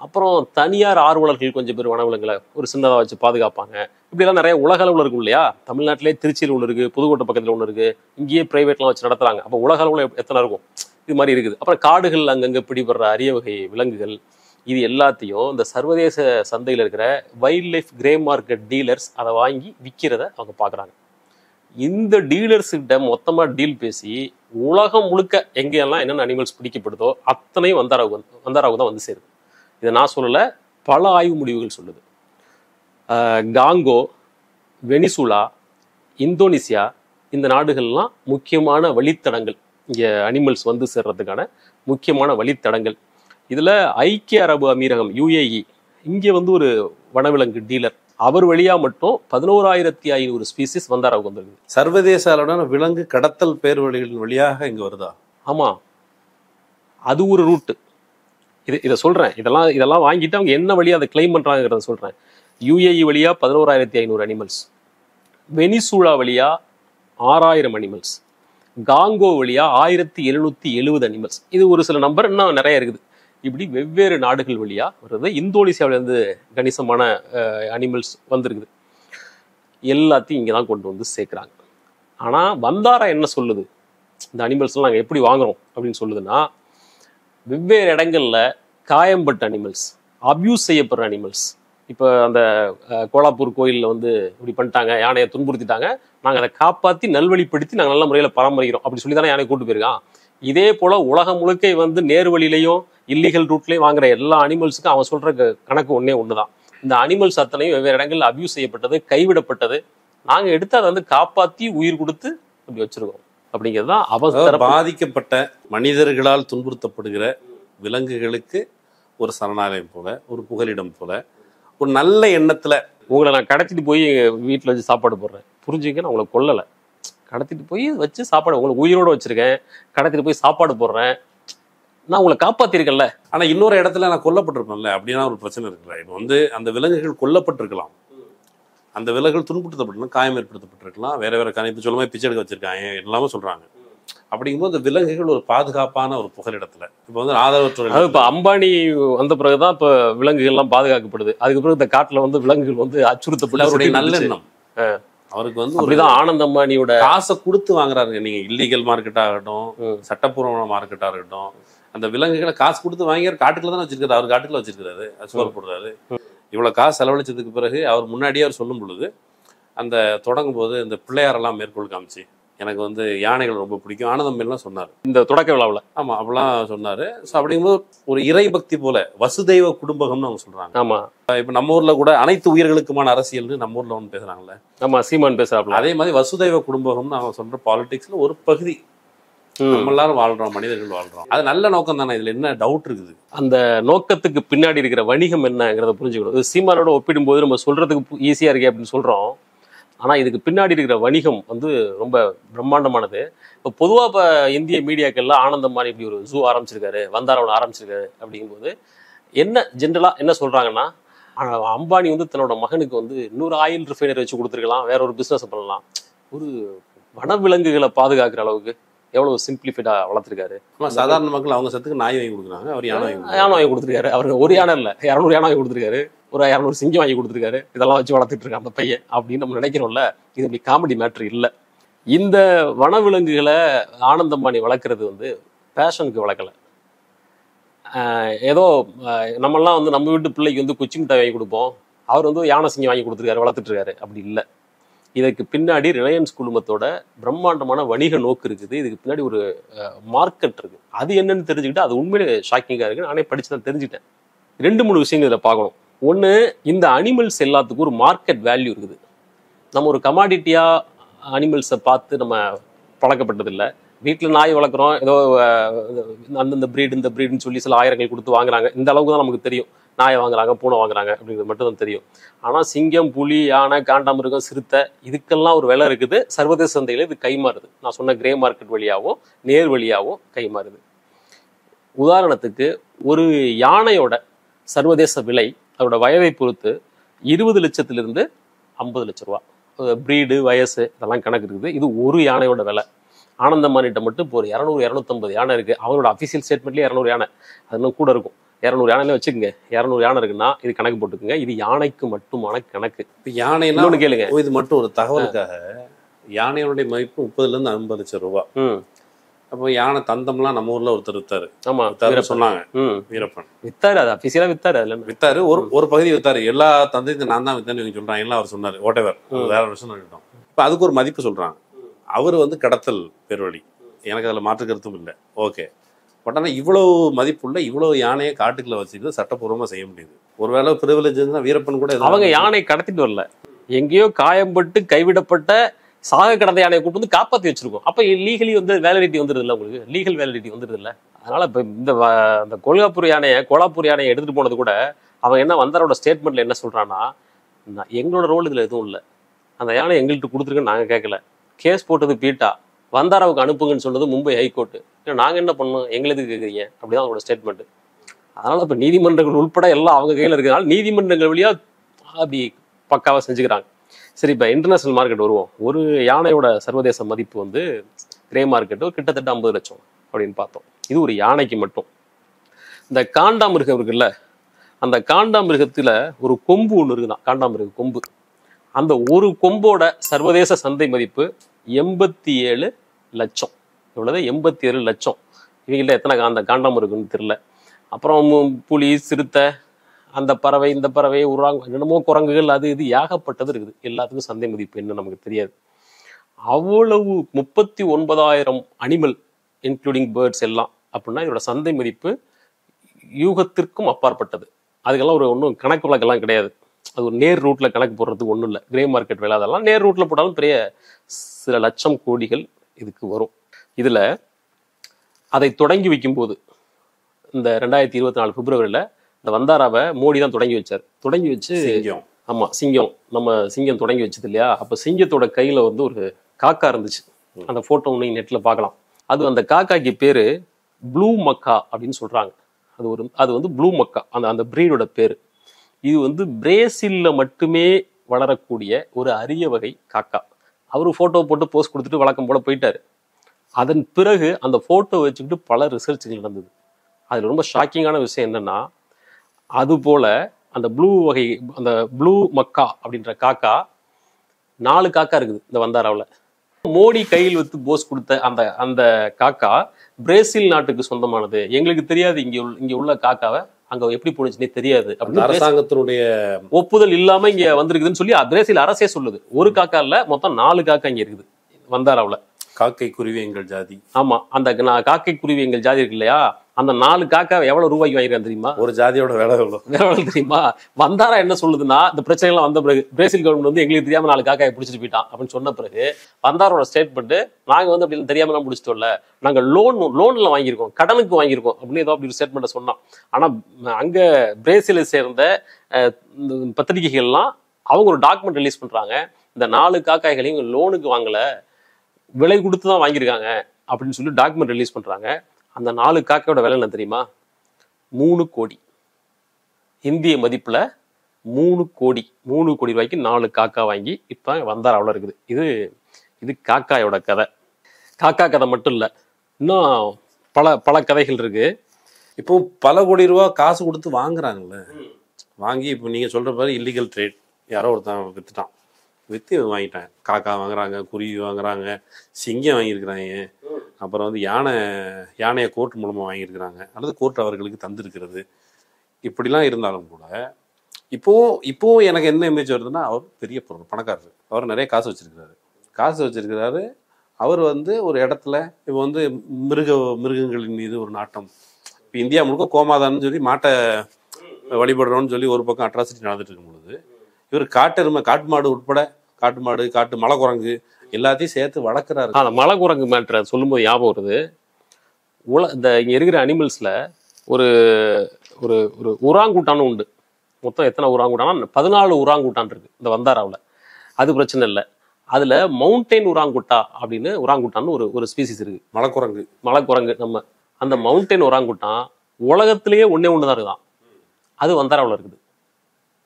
அப்புறம் தனியார் ஆர்வலர்கள் கொஞ்சம் பேர் வனவிலங்குகளை ஒரு சின்னதாக வச்சு பாதுகாப்பாங்க. இப்படிலாம் நிறைய உலக அளவில் இருக்கும் இல்லையா. தமிழ்நாட்டிலே திருச்சியில் ஒன்று இருக்குது, புதுக்கோட்டை பக்கத்தில் ஒன்று இருக்குது, இங்கேயே ப்ரைவேட்லாம் வச்சு நடத்துகிறாங்க. அப்போ உலக அளவில் எத்தனை இருக்கும், இது மாதிரி இருக்குது. அப்புறம் காடுகள் அங்கங்கே பிடிபடுற அரிய வகை விலங்குகள், இது எல்லாத்தையும் இந்த சர்வதேச சந்தையில் இருக்கிற wild life grey market dealers அதை வாங்கி விற்கிறத அவங்க பார்க்குறாங்க. இந்த டீலர்ஸ்கிட்ட மொத்தமாக டீல் பேசி உலகம் முழுக்க எங்கெல்லாம் என்னென்ன அனிமல்ஸ் பிடிக்கப்படுதோ அத்தனையும் வந்தாராவுக்கு தான் வந்து சேருது. இதை நான் சொல்லலை, பல ஆய்வு முடிவுகள் சொல்லுது. காங்கோ, வெனிசுலா, இந்தோனேசியா, இந்த நாடுகள்லாம் முக்கியமான வழித்தடங்கள், இங்கே அனிமல்ஸ் வந்து சேர்றதுக்கான முக்கியமான வழித்தடங்கள். இதில் ஐக்கிய அரபு அமீரகம் UAE இங்கே வந்து ஒரு வனவிலங்கு டீலர், அவர் வழியா மட்டும் 11,500 ஸ்பீசிஸ் வந்தாராவுக்கு வந்துருக்கு. சர்வதேச அளவிலான விலங்கு கடத்தல் பேர் வழிகளின் வழியாக இங்கே வருதா? ஆமாம், அது ஒரு ரூட்டு. இதை சொல்கிறேன். இதெல்லாம் வாங்கிட்டு அவங்க என்ன வழியாக அதை கிளைம் பண்ணுறாங்கிறத சொல்கிறேன். UAE வழியா 11,500 அனிமல்ஸ், வெனிசூலா வழியா 6,000 அனிமல்ஸ், காங்கோ வழியா 1770 அனிமல்ஸ். இது ஒரு சில நம்பர், இன்னும் நிறைய இருக்குது. இப்படி வெவ்வேறு நாடுகள் வழியா வருது. இந்தோனேசியாவில இருந்து கணிசமான அனிமல்ஸ் வந்திருக்குது. எல்லாத்தையும் இங்கே தான் கொண்டு வந்து சேர்க்குறாங்க. ஆனால் வந்தாரா என்ன சொல்லுது, இந்த அனிமல்ஸ்லாம் நாங்கள் எப்படி வாங்குறோம் அப்படின்னு சொல்லுதுன்னா, வெவ்வேறு இடங்கள்ல காயம்பட்ட அனிமல்ஸ், அப்யூஸ் செய்யப்படுற அனிமல்ஸ். இப்போ அந்த கோலாப்பூர் கோயிலில் வந்து இப்படி பண்ணிட்டாங்க, யானையை துன்புறுத்திட்டாங்க, நாங்கள் அதை காப்பாற்றி நல்வழிப்படுத்தி நாங்கள் நல்ல முறையில் பராமரிக்கிறோம் அப்படி சொல்லி தானே யானையை கூட்டு போயிருக்கான். இதே போல உலகம் முழுக்க வந்து நேர் வழியிலையும் இல்லீகல் ரூட்லையும் வாங்குற எல்லா அனிமல்ஸுக்கும் அவன் சொல்ற கணக்கு ஒன்று தான். இந்த அனிமல்ஸ் அத்தனையும் வெவ்வேறு இடங்கள்ல அபியூஸ் செய்யப்பட்டது, கைவிடப்பட்டது. நாங்கள் எடுத்து அதை வந்து காப்பாற்றி உயிர் கொடுத்து அப்படி வச்சிருக்கோம் அப்படிங்கிறது தான் அவன். பாதிக்கப்பட்ட மனிதர்களால் துன்புறுத்தப்படுகிற விலங்குகளுக்கு ஒரு சரணாலயம் போல, ஒரு புகலிடம் போல, ஒரு நல்ல எண்ணத்துல உங்களை நான் கடத்திட்டு போய் வீட்டில் வச்சு சாப்பாடு போடுறேன், புரிஞ்சுக்க, நான் உங்களை கொல்லலை, கடத்திட்டு போய் வச்சு சாப்பாடு உங்களுக்கு உயிரோடு வச்சிருக்கேன், கடத்திட்டு போய் சாப்பாடு போடுறேன், நான் உங்களை காப்பாத்திருக்கேன்ல. ஆனா இன்னொரு இடத்துல நான் கொல்லப்பட்டிருப்பேன்ல, அப்படின்னா ஒரு பிரச்சனை இருக்குல்ல. இப்போ வந்து அந்த விலங்குகள் கொல்லப்பட்டிருக்கலாம், அந்த விலங்குகள் துன்புறுத்தப்பட்டிருக்கலாம், காயம் ஏற்படுத்தப்பட்டிருக்கலாம், வேற வேற கணிப்பு சொல்லும்போது பிச்சை எடுக்க வச்சிருக்காங்க எல்லாமே சொல்றாங்க. அப்படிங்கும்போது இந்த விலங்குகள் ஒரு பாதுகாப்பான ஒரு புகலிடத்துல, இப்போ வந்து ஆதரவற்ற, இப்போ அம்பானி வந்த பிறகுதான் இப்போ விலங்குகள் எல்லாம் பாதுகாக்கப்படுது. அதுக்கு பிறகு இந்த காட்டுல வந்து விலங்குகள் வந்து அச்சுறுத்தப்பட்டு, நல்லெண்ணம் அவருக்கு வந்து அப்படிதான் ஆனந்த் அம்பானியோட காசை கொடுத்து வாங்குறாருங்க. நீங்க இல்லீகல் மார்க்கெட்டா இருக்கட்டும், சட்டப்பூர்வமான மார்க்கெட்டா இருக்கட்டும், அந்த விலங்குகளை காசு கொடுத்து வாங்கி காட்டுக்குள்ள தானே வச்சிருக்காரு. அவர் காட்டுக்குள்ள வச்சிருக்காரு, சோறு போடுறாரு. இவ்வளவு காசு செலவழிச்சதுக்கு பிறகு அவர் முன்னாடியே அவர் சொல்லும் பொழுது, அந்த தொடங்கும் போது இந்த பிள்ளையாரெல்லாம் மேற்கோள் காமிச்சு, எனக்கு வந்து யானைகள் ரொம்ப பிடிக்கும் ஆனந்தம் சொன்னார் இந்த தொடக்க விழாவில். ஆமா, அப்படிலாம் சொன்னாரு. ஸோ அப்படிங்கும்போது ஒரு இறை பக்தி போல வசுதெய்வ குடும்பகம்னு அவங்க சொல்றாங்க. ஆமா, இப்ப நம்ம ஊர்ல கூட அனைத்து உயிர்களுக்குமான அரசியல்னு நம்ம ஊர்ல ஒன்று பேசுறாங்கல்ல. ஆமா, சீமான் பேசுறாங்க. அதே மாதிரி வசுதெய்வ குடும்பகம்னு அவங்க சொல்ற பாலிடிக்ஸ்ல ஒரு பகுதி நம்ம எல்லாரும் வாழ்றோம், மனிதர்கள் வாழ்றோம். அது நல்ல நோக்கம் தானே, இதுல என்ன டவுட் இருக்குது? அந்த நோக்கத்துக்கு பின்னாடி இருக்கிற வணிகம் என்னங்கிறத புரிஞ்சுக்கணும். சீமானோட ஒப்பிடும்போது நம்ம சொல்றதுக்கு ஈஸியா இருக்கு அப்படின்னு சொல்றோம், ஆனா இதுக்கு பின்னாடி இருக்கிற வணிகம் வந்து ரொம்ப பிரம்மாண்டமானது. இப்போ பொதுவா இப்போ இந்திய மீடியாக்கள்ல ஆனந்த் அம்பானி இப்படி ஒரு ஜூ ஆரம்பிச்சிருக்காரு, வந்தாராவில் ஆரம்பிச்சிருக்காரு அப்படிங்கும்போது என்ன ஜென்ரலா என்ன சொல்றாங்கன்னா, அம்பானி வந்து தன்னோட மகனுக்கு வந்து 100 ஆயில் ரிஃபைனரி வச்சு கொடுத்துருக்கலாம், வேற ஒரு பிசினஸ் பண்ணலாம். ஒரு வனவிலங்குகளை பாதுகாக்கிற அளவுக்கு எவ்வளவு சிம்பிளிஃபைடா வளர்த்துருக்காரு. சாதாரண மக்கள் அவங்க சத்துக்கு நாய் வாங்கி கொடுக்குறாங்க, அவர் யானை வாங்கி கொடுத்துருக்காரு. அவருக்கு ஒரு யானை இல்லை, 200 யானை வாங்கி கொடுத்துருக்காரு, ஒரு 200 சிங்கம் வாங்கி கொடுத்துருக்காரு. இதெல்லாம் வச்சு வளர்த்துட்டு இருக்காங்க அந்த பையன் அப்படின்னு நம்ம நினைக்கிறோம்ல. இது அப்படி காமெடி மேட்ரு இல்லை. இந்த வனவிலங்குகளை ஆனந்த் அம்பானி வளர்க்குறது வந்து பேஷனுக்கு வளர்க்கலை. ஏதோ நம்மெல்லாம் வந்து நம்ம வீட்டு பிள்ளைக்கு வந்து குச்சி மிட்டாய் வாங்கி கொடுப்போம், அவர் வந்து யானை சிங்கம் வாங்கி கொடுத்துருக்காரு, வளர்த்துட்டு இருக்காரு. அப்படி இல்லை. இதுக்கு பின்னாடி ரிலையன்ஸ் குழுமத்தோட பிரம்மாண்டமான வணிக நோக்கு இருக்குது. இதுக்கு பின்னாடி ஒரு மார்க்கெட் இருக்கு. அது என்னன்னு தெரிஞ்சுக்கிட்டு அது உண்மையிலே ஷாக்கிங்காக இருக்கு. நானே படிச்சு தான் தெரிஞ்சுட்டேன். 2-3 விஷயங்கள் இதில் பார்க்கணும். ஒன்று, இந்த அனிமல்ஸ் எல்லாத்துக்கும் ஒரு மார்க்கெட் வேல்யூ இருக்குது. நம்ம ஒரு கமாடிட்டியா அனிமல்ஸை பார்த்து நம்ம பழக்கப்பட்டதில்லை. வீட்டில் நாய் வளர்க்குறோம், ஏதோ அந்தந்த பிரீடு இந்த பிரீடுன்னு சொல்லி சில ஆயிரங்கள் கொடுத்து வாங்குறாங்க. இந்த அளவுக்கு தான் நமக்கு தெரியும். நாயை வாங்குறாங்க, பூனை வாங்குறாங்க அப்படிங்கிறது மட்டும் தான் தெரியும். ஆனால் சிங்கம், புலி, யானை, காண்டாமிருகம், சிறுத்தை இதுக்கெல்லாம் ஒரு விலை இருக்குது. சர்வதேச சந்தையில் இது கைமாறுது. நான் சொன்ன கிரே மார்க்கெட் வழியாகவும் நேர் வழியாகவும் கைமாறுது. உதாரணத்துக்கு ஒரு யானையோட சர்வதேச விலை அதோட வயதை பொறுத்து 20 லட்சத்திலிருந்து 50 லட்ச ரூபா. பிரீடு, வயசு இதெல்லாம் கணக்கு இருக்குது. இது ஒரு யானையோட விலை. ஆனந்த் அம்பானிட்ட மட்டும் இப்போ ஒரு 200-250 யானை இருக்கு. அவரோட அஃபிஷியல் ஸ்டேட்மெண்ட்லேயே 200 யானை, அது இன்னும் கூட இருக்கும். 200 யானையில வச்சுக்கோங்க. 200 யானை இருக்குன்னா இது கணக்கு போட்டுக்குங்க. இது யானைக்கு மட்டுமான கணக்கு. இப்போ யானை ஒன்று கேளுங்க, இது மட்டும் ஒரு தகவலுக்காக யானையோடைய மதிப்பு 30-50 லட்சம் ரூபா. அப்போ யானை தந்தம்லாம் நம்ம ஊர்ல ஒருத்தர் வித்தாரு. ஆமா, சொன்னாங்க வீரப்பன் வித்தாரு. அது அபிஷியலா வித்தாரு. அதுல வித்தாரு, ஒரு பகுதி வித்தாரு. எல்லா தந்தையும் நான் தான் வித்தேன்னு சொல்றாங்க எல்லாம் அவர் சொன்னாரு. ஓட்டவர் வேற வருஷம் இருக்கட்டும். இப்போ அதுக்கு ஒரு மதிப்பு சொல்றாங்க. அவர் வந்து கடத்தல் பேர்வழி, எனக்கு அதில் மாற்று கருத்தும் இல்லை. ஓகே, பட் ஆனால் இவ்வளவு மதிப்புள்ள இவ்வளவு யானையை காட்டுக்குள்ள வச்சுட்டு சட்டப்பூர்வமாக செய்ய முடியுது. ஒருவேளை பிரிவிலேஜ் வீரப்பன் கூட அவங்க யானை கடத்திட்டு வரல, எங்கேயோ காயம்பட்டு கைவிடப்பட்ட சாக கடந்த யானையை கூட்டு வந்து காப்பாற்றி வச்சிருக்கோம். அப்போ லீகலி வந்து வேலிடிட்டி வந்துடுது இல்லை, உங்களுக்கு லீகல் வேலிடிட்டி வந்துடுது இல்லை. அதனால இப்போ இந்த கோலாப்பூர் யானையை எடுத்துட்டு போனது கூட அவன் என்ன வந்தாரோட ஸ்டேட்மெண்ட்ல என்ன சொல்றான்னா, எங்களோட ரோல் இதுல எதுவும் இல்லை, அந்த யானை எங்கள்கிட்ட கொடுத்துருக்குன்னு நாங்கள் கேட்கல, கேஸ் போட்டது பீட்டா, வந்தாராவுக்கு அனுப்புங்கன்னு சொன்னது மும்பை ஹைகோர்ட்டு, நாங்கள் என்ன பண்ணோம், எங்களுக்கு கேட்குறீங்க, அப்படிதான் அவங்களோட ஸ்டேட்மெண்ட். அதனால இப்போ நீதிமன்றங்கள் உட்பட எல்லாம் அவங்க கையில் இருக்கிறனால நீதிமன்றங்கள் வழியா அப்படி பக்காவாக செஞ்சுக்கிறாங்க. சரி, இப்போ இன்டர்நேஷனல் மார்க்கெட் வருவோம். ஒரு யானையோட சர்வதேச மதிப்பு வந்து கிரே மார்க்கெட்டு கிட்டத்தட்ட 50 லட்சம் அப்படின்னு பார்த்தோம். இது ஒரு யானைக்கு மட்டும். இந்த காண்டாமிருகம் இருக்குல்ல, அந்த காண்டாமிருகத்துல ஒரு கொம்பு ஒன்று இருக்குதான், காண்டாமிருக கொம்பு. அந்த ஒரு கொம்போட சர்வதேச சந்தை மதிப்பு 87 லட்சம். இவ்வளவு 87 லட்சம். இவங்கள்ட்ட எத்தனை அந்த காண்டாமிருகம்னு தெரியல. அப்புறம் புலி, சிறுத்தை, அந்த பறவை, இந்த பறவை, என்னமோ குரங்குகள், அது இது ஏகப்பட்டது இருக்குது. எல்லாத்துக்கும் சந்தை மதிப்பு என்ன நமக்கு தெரியாது. அவ்வளவு 39,000 அனிமல் இன்க்ளூடிங் பேர்ட்ஸ் எல்லாம் அப்படின்னா இதோட சந்தை மதிப்பு யூகத்திற்கும் அப்பாற்பட்டது. அதுக்கெல்லாம் ஒன்றும் கணக்கு வழக்கெல்லாம் கிடையாது. அது ஒரு நேர் ரூட்ல கணக்கு போடுறதுக்கு ஒன்றும் இல்லை. கிரே மார்க்கெட் வேலை அதெல்லாம் நேர் ரூட்ல போட்டாலும் பெரிய சில லட்சம் கோடிகள் இதுக்கு வரும். இதுல அதை தொடங்கி வைக்கும்போது இந்த 2024 பிப்ரவரியில இந்த வந்தாராவை மோடி தான் தொடங்கி வச்சார். தொடங்கி வச்சு ஆமா சிங்கம், நம்ம சிங்கம் தொடங்கி வச்சது இல்லையா. அப்ப சிங்கத்தோட கையில வந்து ஒரு காக்கா இருந்துச்சு. அந்த போட்டோ நீங்க நெட்ல பார்க்கலாம். அது அந்த காக்காக்கு பேரு ப்ளூ மக்கா அப்படின்னு சொல்றாங்க. அது வந்து ப்ளூ மக்கா, அந்த பிரீடோட பேரு. இது வந்து பிரேசில்ல மட்டுமே வளரக்கூடிய ஒரு அரிய வகை காக்கா. அவரு போட்டோ போட்டு போஸ்ட் கொடுத்துட்டு வழக்கம் போல போயிட்டாரு. அதன் பிறகு அந்த போட்டோ வச்சுக்கிட்டு பல ரிசர்ச்கள் நடந்தது. அதுல ரொம்ப ஷாக்கிங்கான விஷயம் என்னன்னா, அது போல அந்த அந்த ப்ளூ மக்கா அப்படின்ற காக்கா 4 காக்கா இருக்குது இந்த வந்தாராவில். மோடி கையில் வைத்து போஸ் கொடுத்த அந்த காக்கா பிரேசில் நாட்டுக்கு சொந்தமானது. எங்களுக்கு தெரியாது இங்க உள்ள காக்காவை அங்க எப்படி போனுச்சுன்னே தெரியாது. அரசாங்கத்தினுடைய ஒப்புதல் இல்லாம இங்க வந்திருக்குதுன்னு சொல்லி பிரேசில் அரசே சொல்லுது. ஒரு காக்கா இல்ல, மொத்தம் 4 காக்கா இங்க இருக்குது வந்தாராவில். காக்கை குருவி எங்கள் ஜாதி. ஆமா, அந்த காக்கை குருவி எங்கள் ஜாதி இருக்கு இல்லையா, அந்த 4 காக்கா எவ்வளவு ரூபாய்க்கு வாங்கிருக்காங்க தெரியுமா? ஒரு ஜாதியோட வேலை எவ்வளவு தெரியுமா? வந்தாரா என்ன சொல்லுதுன்னா, இந்த பிரச்சனை எல்லாம் வந்த பிறகு பிரேசில் கவர்மெண்ட் வந்து எங்களுக்கு தெரியாம 4 காக்காயை பிடிச்சிட்டு போயிட்டான் அப்படின்னு சொன்ன பிறகு வந்தாரோட ஸ்டேட்மெண்ட், நாங்க வந்து அப்படி தெரியாம எல்லாம் பிடிச்சிட்டோம்ல, நாங்க லோன்ல வாங்கியிருக்கோம், கடனுக்கு வாங்கியிருக்கோம் அப்படின்னு ஏதோ அப்படி ஒரு ஸ்டேட்மெண்ட் சொன்னான். ஆனா அங்க பிரேசிலை சேர்ந்த பத்திரிகைகள்லாம் அவங்க ஒரு டாக்குமெண்ட் ரிலீஸ் பண்றாங்க. இந்த 4 காக்காய்களையும் லோனுக்கு வாங்கல, விலை கொடுத்து தான் வாங்கியிருக்காங்க அப்படின்னு சொல்லி டாக்குமெண்ட் ரிலீஸ் பண்றாங்க. அந்த 4 காக்கையோட விலை என்ன தெரியுமா? 3 கோடி இந்திய மதிப்புல 3 கோடி ரூபாய்க்கு 4 காக்கா வாங்கி இப்ப வந்தார் அவ்வளோ இருக்குது. இது காக்காயோட கதை. காக்கா கதை மட்டும் இல்ல, இன்னும் பல கதைகள் இருக்கு. இப்போ பல கோடி ரூபா காசு கொடுத்து வாங்குறாங்கல்ல, வாங்கி இப்போ நீங்க சொல்ற மாதிரி இல்லீகல் ட்ரேட், யாரோ ஒருத்தன் வித்துட்டான், வித்து வாங்கிட்டாங்க. காக்கா வாங்குறாங்க, குருவி வாங்குறாங்க, சிங்கம் வாங்கியிருக்கிறாங்க, அப்புறம் வந்து யானையை கோர்ட் மூலமாக வாங்கியிருக்கிறாங்க, அல்லது கோர்ட் அவர்களுக்கு தந்திருக்கிறது. இப்படிலாம் இருந்தாலும் கூட இப்போ எனக்கு என்ன இமேஜ் வருதுன்னா, அவர் பெரிய பணக்காரர், அவர் நிறைய காசு வச்சிருக்கிறாரு. அவர் வந்து ஒரு இடத்துல இப்போ வந்து மிருகங்களின் மீது ஒரு நாட்டம். இப்போ இந்தியா முழுக்க கோமாதான்னு சொல்லி மாட்டை வழிபடுறோன்னு சொல்லி ஒரு பக்கம் அட்ராசிட்டி நடந்துட்டு இருக்கும் பொழுது, இவர் காட்டு மாடு உட்பட காட்டு மலைக்குரங்கு எல்லாத்தையும் சேர்த்து வளர்க்குறாரு. அந்த மலைக்குரங்கு மேட்ரை சொல்லும்போது ஞாபகம் வருது. இந்த இங்க இருக்கிற அனிமல்ஸ்ல ஒரு ஒரு ஒரு உராங்குட்டான்னு உண்டு. மொத்தம் எத்தனை உராங்குட்டானா 14 உராங்குட்டான் இருக்கு இந்த வந்தாராவில். அது பிரச்சனை இல்லை. அதுல மவுண்டெயின் உராங்குட்டா அப்படின்னு உராங்குட்டான்னு ஒரு ஸ்பீசிஸ் இருக்கு. மலைக்குரங்கு. நம்ம அந்த மவுண்டெயின் உராங்குட்டான் உலகத்திலேயே ஒன்னே தான் இருக்குதான். அது வந்தாராவில் இருக்குது.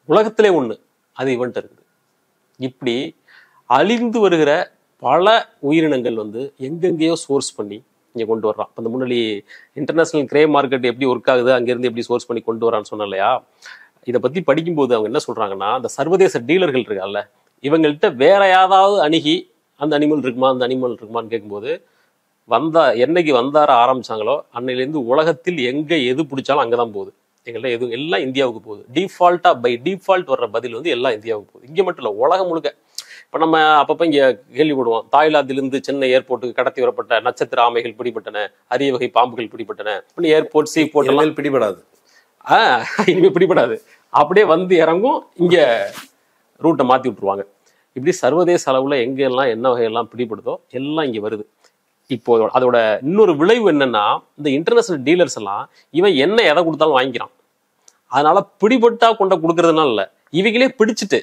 உலகத்திலே ஒண்ணு, அது இவன்ட்டு இருக்குது. இப்படி அழிந்து வருகிற பல உயிரினங்கள் வந்து எங்கெங்கேயோ சோர்ஸ் பண்ணி இங்கே கொண்டு வர்றான். அந்த முன்னாடி இன்டர்நேஷனல் கிரே மார்க்கெட் எப்படி ஒர்க் ஆகுது, அங்கேருந்து எப்படி சோர்ஸ் பண்ணி கொண்டு வரான்னு சொன்னேன் இல்லையா. இதை பற்றி படிக்கும்போது அவங்க என்ன சொல்றாங்கன்னா, அந்த சர்வதேச டீலர்கள் இருக்காங்கல்ல, இவங்கள்ட்ட வேற யாராவது அணுகி அந்த அனிமல் இருக்குமான்னு கேட்கும்போது, என்னைக்கு வந்தார ஆரம்பிச்சாங்களோ அன்னையிலேருந்து உலகத்தில் எங்கே எது பிடிச்சாலும் அங்கே தான் போகுது. எங்கள்கிட்ட எல்லாம் இந்தியாவுக்கு போகுது. டிஃபால்ட் வர்ற பதில் வந்து எல்லாம் இந்தியாவுக்கு போகுது. இங்கே மட்டும் இல்லை, உலகம் முழுக்க. இப்போ நம்ம அப்பப்போ இங்கே கேள்விப்படுவோம், தாய்லாந்திலிருந்து சென்னை ஏர்போர்ட்டுக்கு கடத்தி வரப்பட்ட நட்சத்திர ஆமைகள் பிடிபட்டன, அரிய வகை பாம்புகள் பிடிபட்டன. ஏர்போர்ட் சீபோர்ட் எல்லாம் பிடிபடாது, இனிமே பிடிபடாது. அப்படியே வந்து இறங்கும், இங்க ரூட்டை மாத்தி விட்டுருவாங்க. இப்படி சர்வதேச அளவுல எங்கெல்லாம் என்ன வகையெல்லாம் பிடிபடுதோ எல்லாம் இங்க வருது. இப்போ அதோட இன்னொரு விளைவு என்னன்னா, இந்த இன்டர்நேஷனல் டீலர்ஸ் எல்லாம் இவன் என்ன எதை கொடுத்தாலும் வாங்கிக்கிறான். அதனால பிடிபட்டா கொண்ட கொடுக்கறதுனால இல்ல, இவங்களே பிடிச்சிட்டு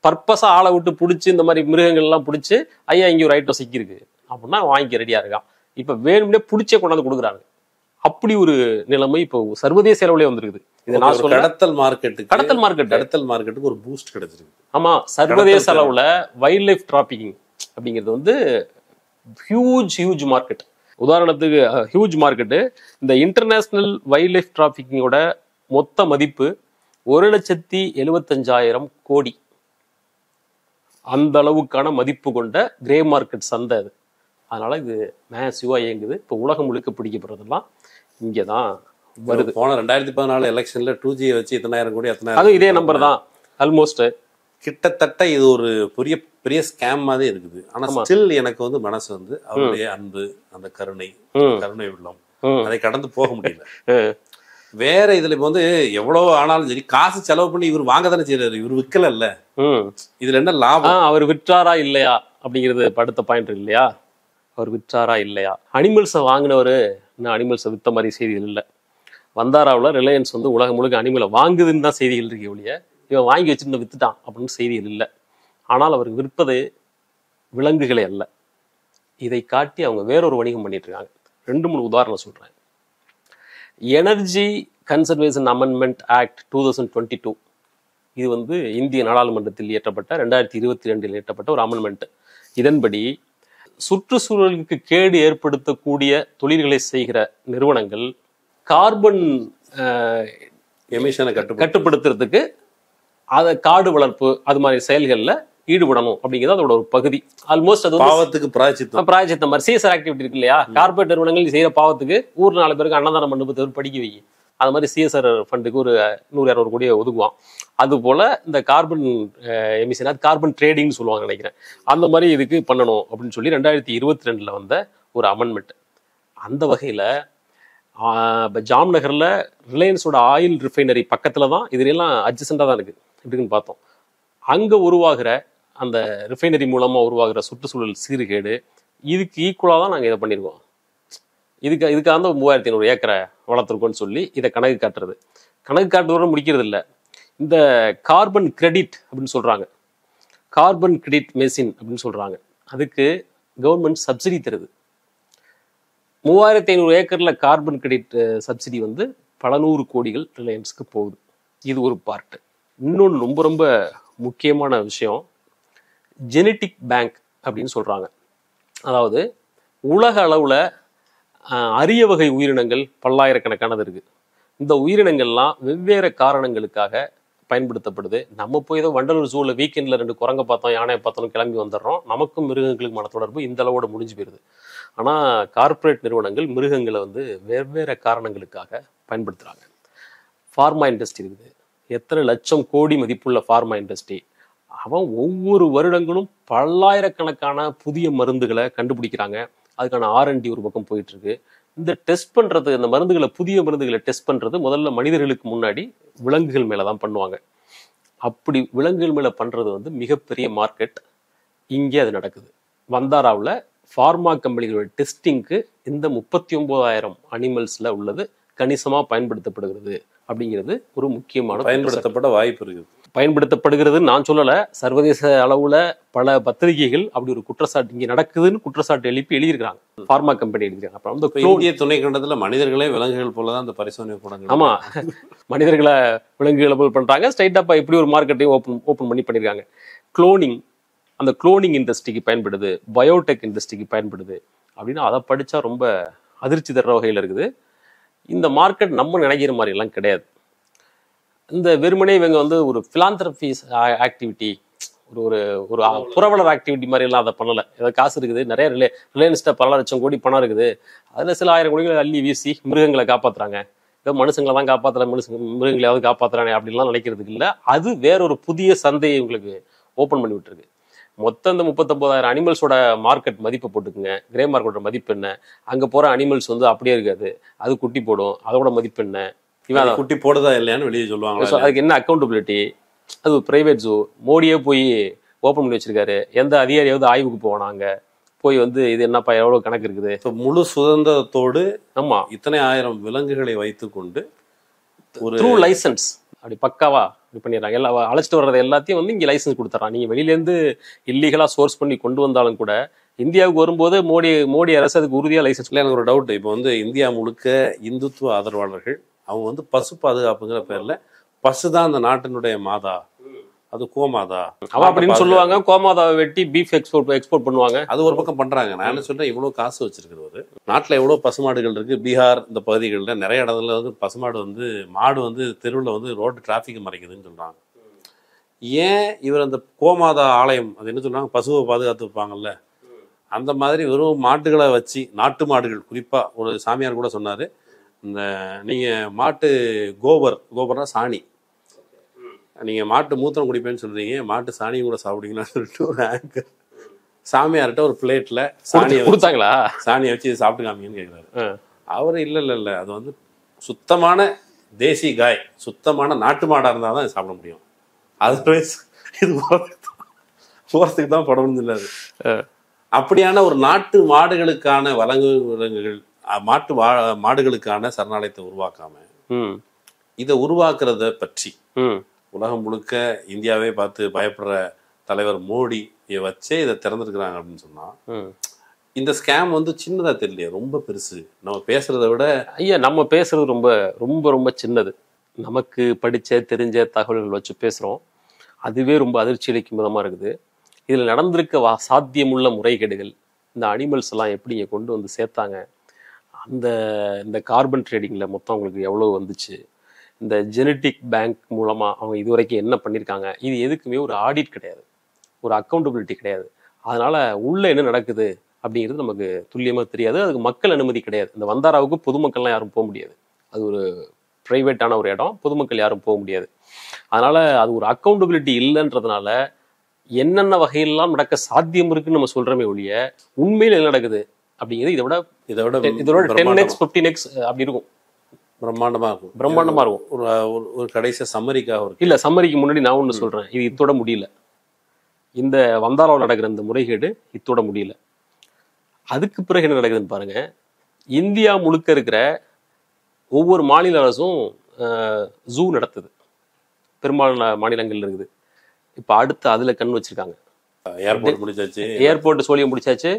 பர்பஸா ஆளை விட்டு பிடிச்சி இந்த மாதிரி மிருகங்கள் எல்லாம் பிடிச்சி, ஐயா இங்க ஒரு ஐட்டம் சிக்கிருக்கு அப்படின்னா வாங்கிக்க ரெடியா இருக்கான். இப்ப வேணும்னே பிடிச்சே கொண்டாந்து கொடுக்குறாங்க. அப்படி ஒரு நிலைமை இப்போ சர்வதேச அளவுலயே வந்திருக்குது. இது நான் சொல்ல கடத்தல் மார்க்கெட்டுக்கு ஒரு பூஸ்ட் கிடைச்சிருக்கு. ஆமா, சர்வதேச அளவுல வைல்ட் லைஃப் டிராபிக்கிங் அப்படிங்கிறது வந்து ஹியூஜ் மார்க்கெட். உதாரணத்துக்கு ஹியூஜ் மார்க்கெட்டு. இந்த இன்டர்நேஷனல் வைல்ட் லைஃப் டிராஃபிக்கிங்கோட மொத்த மதிப்பு 1,75,000 கோடி. அந்த அளவுக்கான மதிப்பு கொண்ட கிரே மார்க்கெட் சந்தை அது. அதனால இது மேசிவா இயங்குது. இப்போ உலகம் முழுக்க பிடிக்கப்படுறதெல்லாம் இங்கே தான் வருது. போன 2014 எலெக்ஷன்ல 2G வச்சு 8,000 கோடி, அதுவும் இதே நம்பர் தான் ஆல்மோஸ்ட். கிட்டத்தட்ட இது ஒரு பெரிய பெரிய ஸ்கேம் மாதிரி இருக்குது. ஆனா ஸ்டில் எனக்கு வந்து மனசு வந்து அவருடைய அன்பு, அந்த கருணை உள்ளம், அதை கடந்து போக முடியல. வேற இதுல இப்ப வந்து எவ்வளவு ஆனாலும் சரி காசு செலவு பண்ணி இவர் வாங்க தானே செய்யறாரு, இவர் விற்கல இல்ல. இதுல என்ன லாபம்? அவர் விற்றாரா இல்லையா அப்படிங்கிறது அடுத்த பாயிண்ட் இல்லையா? அவர் விற்றாரா இல்லையா? அனிமல்ஸை வாங்கினவர் இன்னும் அனிமல்ஸை வித்த மாதிரி செய்திகள் இல்லை. வந்தாராவில் ரிலையன்ஸ் வந்து உலகம் முழுக்க அனிமலை வாங்குதுன்னு தான் செய்திகள் இருக்கு ஒழிய இவன் வாங்கி வச்சுட்டு வித்துட்டான் அப்படின்னு செய்திகள் இல்லை. ஆனால் அவர் விற்பது விலங்குகளே அல்ல. இதை காட்டி அவங்க வேறொரு வணிகம் பண்ணிட்டு இருக்காங்க. 2-3 உதாரணம் சொல்றேன். எனர்ஜி கன்சர்வேஷன் அமெண்ட்மெண்ட் ஆக்ட் 2022, இது வந்து இந்திய நாடாளுமன்றத்தில் இயற்றப்பட்ட 2022 இயற்றப்பட்ட ஒரு அமெண்ட்மெண்ட். இதன்படி சுற்றுச்சூழலுக்கு கேடு ஏற்படுத்தக்கூடிய தொழில்களை செய்கிற நிறுவனங்கள் கார்பன் எமிஷனை கட்டுப்படுத்துறதுக்கு அதை காடு வளர்ப்பு அது மாதிரி செயல்களில் ஈடுபடணும் அப்படிங்கிறது அதோட ஒரு பகுதி. ஆல்மோஸ்ட் அது பாவத்துக்கு பிராயச்சித்தம் மாதிரி சிஎஸ்ஆர் ஆக்டிவிட்டி இருக்கு இல்லையா? கார்பரேட் நிறுவனங்கள் செய்யற பாவத்துக்கு ஊர் 4 பேருக்கு அன்னதானம் மண்டபத்தை படிக்க வை. அது மாதிரி சிஎஸ்ஆர் ஃபண்டுக்கு ஒரு 100-200 கோடியை ஒதுக்குவான். அது போல இந்த கார்பன் எமிஷன், அது கார்பன் ட்ரேடிங்னு சொல்லுவாங்க நினைக்கிறேன். அந்த மாதிரி இதுக்கு பண்ணணும் அப்படின்னு சொல்லி 2022 வந்த ஒரு அமெண்ட்மெண்ட். அந்த வகையில் இப்போ ஜாம்நகரில் ரிலையன்ஸோட ஆயில் ரிஃபைனரி பக்கத்தில் தான், இதுலாம் அட்ஜசண்டாக தான் இருக்குது. எப்படின்னு பார்த்தோம், அங்கே உருவாகிற அந்த ரிஃபைனரி மூலமாக உருவாகிற சுற்றுச்சூழல் சீர்கேடு இதுக்கு ஈக்குவலாக தான் நாங்கள் இதை பண்ணியிருக்கோம். இதுக்காக தான் 3,500 ஏக்கரை வளர்த்துருக்கோன்னு சொல்லி இதை கணக்கு காட்டுறது. கணக்கு காட்டுறதோட முடிக்கிறது இல்லை. இந்த கார்பன் கிரெடிட் அப்படின்னு சொல்கிறாங்க, கார்பன் கிரெடிட் மெஷின் அப்படின்னு சொல்கிறாங்க. அதுக்கு கவர்மெண்ட் சப்சிடி தருது. 3,500 ஏக்கரில் கார்பன் கிரெடிட் சப்சிடி வந்து பல 100 கோடிகள் ரிலையன்ஸுக்கு போகுது. இது ஒரு பார்ட்டு. இன்னொன்று ரொம்ப ரொம்ப முக்கியமான விஷயம், ஜெனட்டிக் பேங்க் அப்படின்னு சொல்கிறாங்க. அதாவது உலக அளவில் அரிய வகை உயிரினங்கள் பல்லாயிரக்கணக்கானது இருக்குது. இந்த உயிரினங்கள்லாம் வெவ்வேறு காரணங்களுக்காக பயன்படுத்தப்படுது. நம்ம போய் ஏதோ வண்டலூர் ஜூவில் வீக்கெண்டில் 2 குரங்கை பார்த்தோம், யானையை பார்த்தோம், கிளம்பி வந்துடுறோம். நமக்கும் மிருகங்களுக்குமான தொடர்பு இந்த அளவோட முடிஞ்சு போயிடுது. ஆனால் கார்ப்பரேட் நிறுவனங்கள் மிருகங்களை வந்து வெவ்வேறு காரணங்களுக்காக பயன்படுத்துகிறாங்க. ஃபார்மா இண்டஸ்ட்ரி இருக்குது, எத்தனை லட்சம் கோடி மதிப்புள்ள ஃபார்மா இண்டஸ்ட்ரி. அவன் ஒவ்வொரு வருடங்களும் பல்லாயிரக்கணக்கான புதிய மருந்துகளை கண்டுபிடிக்கிறாங்க. அதுக்கான R&D ஒரு பக்கம் போயிட்டு இருக்கு. இந்த டெஸ்ட் பண்றது, இந்த மருந்துகளை, புதிய மருந்துகளை டெஸ்ட் பண்றது முதல்ல மனிதர்களுக்கு முன்னாடி விலங்குகள் மேல தான் பண்ணுவாங்க. அப்படி விலங்குகள் மேல பண்றது வந்து மிகப்பெரிய மார்க்கெட். இங்கே அது நடக்குது. வந்தாராவில் ஃபார்மா கம்பெனிகளோட டெஸ்டிங்க்கு இந்த 39,000 அனிமல்ஸ்ல உள்ளது கணிசமா பயன்படுத்தப்படுகிறது அப்படிங்கிறது ஒரு முக்கியமான பயன்படுத்தப்பட வாய்ப்பு இருக்குது. பயன்படுத்தப்படுகிறதுன்னு நான் சொல்லலை, சர்வதேச அளவுல பல பத்திரிகைகள் அப்படி ஒரு குற்றச்சாட்டு இங்கே நடக்குதுன்னு குற்றச்சாட்டு எழுப்பி எழுதியிருக்காங்க, ஃபார்மா கம்பெனி எழுதியிருக்காங்க. அப்புறம் வந்து இந்திய துணைக்கண்டத்தில் மனிதர்களே விலங்குகள் போலதான் அந்த பரிசோதனை கூடங்கள். ஆமா, மனிதர்களை விலங்குகளை போல் பண்றாங்க. ஸ்ட்ரைட்டாக இப்படி ஒரு மார்க்கெட்டையும் ஓப்பன் பண்ணி பண்ணியிருக்காங்க. குளோனிங், அந்த குளோனிங் இண்டஸ்ட்ரிக்கு பயன்படுது, பயோடெக் இண்டஸ்ட்ரிக்கு பயன்படுது அப்படின்னு அதை படித்தா ரொம்ப அதிர்ச்சி தர்ற வகையில் இருக்குது. இந்த மார்க்கெட் நம்ம நினைக்கிற மாதிரி எல்லாம் கிடையாது. இந்த வெறுமனே இவங்க வந்து ஒரு பிலாந்திரபி ஆக்டிவிட்டி, ஒரு ஒரு புரவலர் ஆக்டிவிட்டி மாதிரி எல்லாம் அதை பண்ணலை. ஏதாவது காசு இருக்குது, நிறைய ரிலையன்ஸ்ட பல லட்சம் கோடி பணம் இருக்குது, அதில் சில 1000 கோடிகளை அள்ளி வீசி மிருகங்களை காப்பாற்றுறாங்க. ஏதோ மனுஷங்களை தான் காப்பாற்றுற, மிருகங்களையாவது காப்பாற்றுறானே அப்படின்லாம் நினைக்கிறதுக்கு இல்லை. அது வேறொரு புதிய சந்தையை உங்களுக்கு ஓப்பன் பண்ணி விட்டுருக்கு. மொத்தம் இந்த 39,000 அனிமல்ஸோட மார்க்கெட் மதிப்பை போட்டுக்குங்க. கிரே மார்க்கெட்டோட மதிப்பு என்ன? அங்கே போகிற அனிமல்ஸ் வந்து அப்படியே இருக்காது, அது குட்டி போடும், அதோட மதிப்பு என்ன? இவன் குட்டி போடுதா இல்லையான்னு வெளியே சொல்லுவாங்க. அதுக்கு என்ன அக்கௌண்டபிலிட்டி? அது பிரைவேட் ஜூ, மோடியே போய் ஓப்பன் பண்ணி வச்சிருக்காரு. எந்த அதிகாரியாவது ஆய்வுக்கு போனாங்க போய் வந்து இது என்னப்பா எவ்வளவு கணக்கு இருக்குது? முழு சுதந்திரத்தோடு ஆமா இத்தனை 1000 விலங்குகளை வைத்துக்கொண்டு ஒரு த்ரூ லைசன்ஸ் அப்படி பக்காவா இப்படி பண்ணிடுறாங்க. எல்லாம் அழைச்சிட்டு வர்றது எல்லாத்தையும் வந்து இங்கே லைசன்ஸ் கொடுத்துட்றான். நீங்கள் வெளியிலேருந்து இல்லீகலாக சோர்ஸ் பண்ணி கொண்டு வந்தாலும் கூட இந்தியாவுக்கு வரும்போது மோடி அரசு அதுக்கு உறுதியாக லைசன்ஸ். இல்லை, எனக்கு ஒரு டவுட். இப்போ வந்து இந்தியா முழுக்க இந்துத்துவ ஆதரவாளர்கள் அவங்க வந்து பசு பாதுகாப்புங்கிற பேரில் பசு தான் அந்த நாட்டினுடைய மாதா, அது கோமாதா அவ அப்படின்னு சொல்லுவாங்க. கோமாதாவை வெட்டி பீஃப் எக்ஸ்போர்ட் பண்ணுவாங்க. அது ஒரு பக்கம் பண்றாங்க. நான் என்ன சொல்றேன், இவ்வளவு காசு வச்சிருக்கிறவர், நாட்டுல எவ்வளவு பசுமாடுகள் இருக்கு. பீகார் இந்த பகுதிகளில் நிறைய இடத்துல வந்து பசுமாடு வந்து மாடு வந்து தெருவில் வந்து ரோடு டிராஃபிக் மறைக்குதுன்னு சொல்றாங்க. ஏன் இவர் அந்த கோமாதா ஆலயம், அது என்ன சொல்றாங்க, பசுவை பாதுகாத்து வைப்பாங்கல்ல, அந்த மாதிரி வெறும் மாட்டுகளை வச்சு, நாட்டு மாடுகள் குறிப்பா ஒரு சாமியார் கூட சொன்னாரு, இந்த நீங்க மாட்டு கோபர்னா சாணி, நீங்க மாட்டு மூத்திரம் குடிப்பேன்னு சொல்றீங்க, மாட்டு சாணியும் கூட சாப்பிடுங்கன்னு சொல்லிட்டு ஒரு ஆங்கர் சாமியார்கிட்ட ஒரு பிளேட்ல கொடுத்தாங்களா, சாணியை வச்சு இதை சாப்பிட்டு காமிங்கன்னு கேட்குறாரு. அவர் இல்ல அது வந்து சுத்தமான தேசி காய், சுத்தமான நாட்டு மாடா இருந்தால் தான் சாப்பிட முடியும், அதர்வைஸ் இது போறதுக்கு தான் படம்னு சொல்லாது. அப்படியான ஒரு நாட்டு மாடுகளுக்கான விலங்குகள், மாடுகளுக்கான சரணாலயத்தை உருவாக்காம இதை உருவாக்குறத பற்றி உலகம் முழுக்க இந்தியாவே பார்த்து பயப்படுற தலைவர் மோடியை வச்சே இதை திறந்துருக்குறாங்க அப்படின்னு சொன்னா, இந்த ஸ்கேம் வந்து சின்னதா தெரியலையே, ரொம்ப பெருசு. நம்ம பேசுறதை விட ஐயா, நம்ம பேசுறது ரொம்ப ரொம்ப ரொம்ப சின்னது. நமக்கு படிச்ச தெரிஞ்ச தகவல்கள் வச்சு பேசுறோம். அதுவே ரொம்ப அதிர்ச்சி அளிக்கும் விதமா இருக்குது. இதில் நடந்திருக்க சாத்தியமுள்ள முறைகேடுகள், இந்த அனிமல்ஸ் எல்லாம் எப்படி இங்கே கொண்டு வந்து சேர்த்தாங்க, இந்த கார்பன் ட்ரேடிங்கில் மொத்தம் அவங்களுக்கு எவ்வளோ வந்துச்சு, இந்த ஜெனட்டிக் பேங்க் மூலமாக அவங்க இதுவரைக்கும் என்ன பண்ணியிருக்காங்க, இது எதுக்குமே ஒரு ஆடிட் கிடையாது, ஒரு அக்கௌண்டபிலிட்டி கிடையாது. அதனால் உள்ளே என்ன நடக்குது அப்படிங்கிறது நமக்கு துல்லியமாக தெரியாது. அதுக்கு மக்கள் அனுமதி கிடையாது. இந்த வந்தாராவுக்கு பொதுமக்கள்லாம் யாரும் போக முடியாது. அது ஒரு ப்ரைவேட்டான ஒரு இடம், பொதுமக்கள் யாரும் போக முடியாது. அதனால் அது ஒரு அக்கௌண்டபிலிட்டி இல்லைன்றதுனால என்னென்ன வகையெல்லாம் நடக்க சாத்தியம் இருக்குன்னு நம்ம சொல்கிறோமே ஒழிய உண்மையில் என்ன நடக்குது அப்படிங்கிறது இதோட 10x 15x அப்படி இருக்கும். பிரம்மாண்டமா இருக்கும். ஒரு கடைசி சம்மரிக்காக இருக்கு. இல்ல, சம்மரிக்கு முன்னாடி நான் ஒண்ணு சொல்றேன், இது இத்தோட முடியல. இந்த வந்தாராவில் நடக்கிற இந்த முறைகேடு இத்தோட முடியல. அதுக்கு பிறகு என்ன நடக்குதுன்னு பாருங்க. இந்தியா முழுக்க இருக்கிற ஒவ்வொரு மாநில அரசும் ஜூ நடத்துது, பெரும்பாலான மாநிலங்கள் இருக்குது. இப்ப அடுத்து அதுல கண் வச்சிருக்காங்க. ஏர்போர்ட் சோழியம் முடிச்சாச்சு,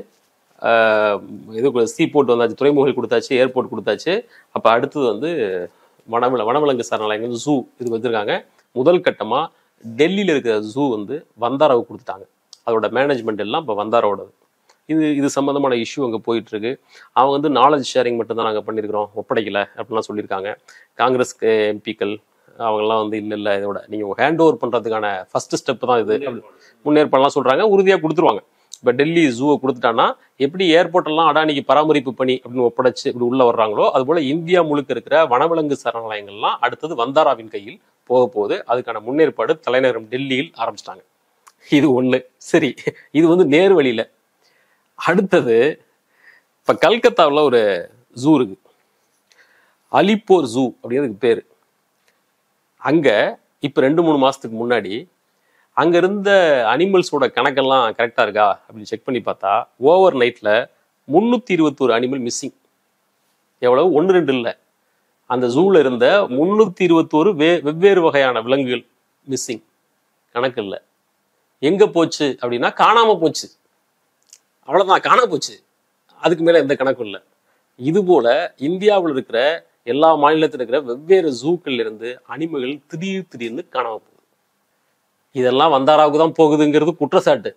இது சீ போர்ட் வந்தாச்சு, துறைமுகங்கள் கொடுத்தாச்சு, ஏர்போர்ட் கொடுத்தாச்சு. அப்போ அடுத்தது வந்து வனவிலங்கு சரணாலயங்கள் ஜூ இதுக்கு வச்சிருக்காங்க. முதல் கட்டமாக டெல்லியில் இருக்கிற ஜூ வந்து வந்தாராவுக்கு கொடுத்துட்டாங்க. அதோட மேனேஜ்மெண்ட் எல்லாம் இப்போ வந்தாராவோடது. இது சம்மந்தமான இஷ்யூ அங்கே போயிட்டு இருக்கு. அவங்க வந்து நாலேஜ் ஷேரிங் மட்டும் தான் நாங்கள் பண்ணியிருக்கிறோம், ஒப்படைக்கலை அப்படின்லாம் சொல்லியிருக்காங்க. காங்கிரஸ் எம்பிக்கள் அவங்கெல்லாம் வந்து இல்லை இதோட நீங்கள் ஹேண்ட் ஓவர் பண்ணுறதுக்கான ஃபர்ஸ்ட் ஸ்டெப் தான் இது, முன்னேற்பாடுலாம் சொல்கிறாங்க, உறுதியாக கொடுத்துருவாங்க. இப்போ டெல்லி ஜூவை கொடுத்துட்டான்னா எப்படி ஏர்போர்ட்டெல்லாம் அடானிக்கு பராமரிப்பு பணி அப்படின்னு ஒப்படைச்சு இப்படி உள்ள வர்றாங்களோ, அதுபோல இந்தியா முழுக்க இருக்கிற வனவிலங்கு சரணாலயங்கள்லாம் அடுத்தது வந்தாராவின் கையில் போக போகுது. அதுக்கான முன்னேற்பாடு தலைநகரம் டெல்லியில் ஆரம்பிச்சிட்டாங்க. இது ஒண்ணு. சரி, இது வந்து நேர் வழியில. அடுத்தது இப்ப கல்கத்தாவில் ஒரு ஜூ இருக்கு, அலிப்போர் ஜூ அப்படிங்கிறதுக்கு பேரு. அங்க இப்ப 2-3 மாசத்துக்கு முன்னாடி அங்க இருந்த அனிமல்ஸோட கணக்கெல்லாம் கரெக்டா இருக்கா அப்படின்னு செக் பண்ணி பார்த்தா ஓவர் நைட்ல 321 அனிமல் மிஸ்ஸிங். எவ்வளவு? 1-2 இல்லை, அந்த ஜூல இருந்த 321 வெவ்வேறு வகையான விலங்குகள் மிஸ்ஸிங். கணக்கு இல்லை. எங்க போச்சு அப்படின்னா காணாம போச்சு, அவ்வளவுதான், காணாம போச்சு. அதுக்கு மேல எந்த கணக்கும் இல்லை. இது போல இந்தியாவில் இருக்கிற எல்லா மாநிலத்தில் இருக்கிற வெவ்வேறு ஜூக்கள் இருந்து அனிமல்கள் திடீர்னு காணாம போகுது. இதெல்லாம் வந்தாராவுக்கு தான் போகுதுங்கிறது குற்றச்சாட்டு.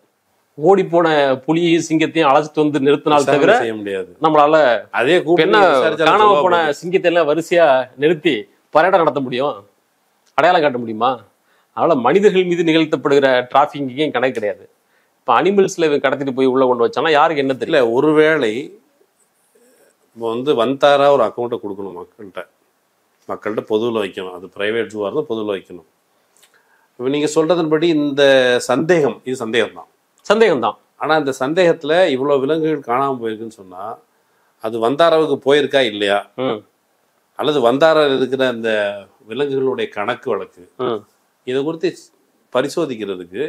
ஓடி போன புலியையும் சிங்கத்தையும் அழைச்சிட்டு வந்து நிறுத்தினால் தவிர செய்ய முடியாது நம்மளால. அதே என்ன காணாம போன சிங்கத்தை எல்லாம் வரிசையா நிறுத்தி பரேடம் நடத்த முடியும், அடையாளம் காட்ட முடியுமா? அதனால மனிதர்கள் மீது நிகழ்த்தப்படுகிற டிராபிக்கிங்கும் கணக்கு கிடையாது. இப்ப அனிமல்ஸ்ல கடத்திட்டு போய் உள்ள கொண்டு வச்சானா யாருக்கு என்ன தெரியல. ஒருவேளை இப்போ வந்து வந்தாரா ஒரு அக்கௌண்ட்டை கொடுக்கணும் மக்கள்கிட்ட பொதுவில் வைக்கணும். அது பிரைவேட் ஜூவாக இருந்தால் பொதுவில் வைக்கணும். இப்போ நீங்கள் சொல்றதன்படி இந்த சந்தேகம், இது சந்தேகம்தான். ஆனால் இந்த சந்தேகத்தில் இவ்வளோ விலங்குகள் காணாமல் போயிருக்குன்னு சொன்னால் அது வந்தாராவுக்கு போயிருக்கா இல்லையா, அல்லது வந்தாரா இருக்கிற அந்த விலங்குகளுடைய கணக்கு வழக்கு, இதை குறித்து பரிசோதிக்கிறதுக்கு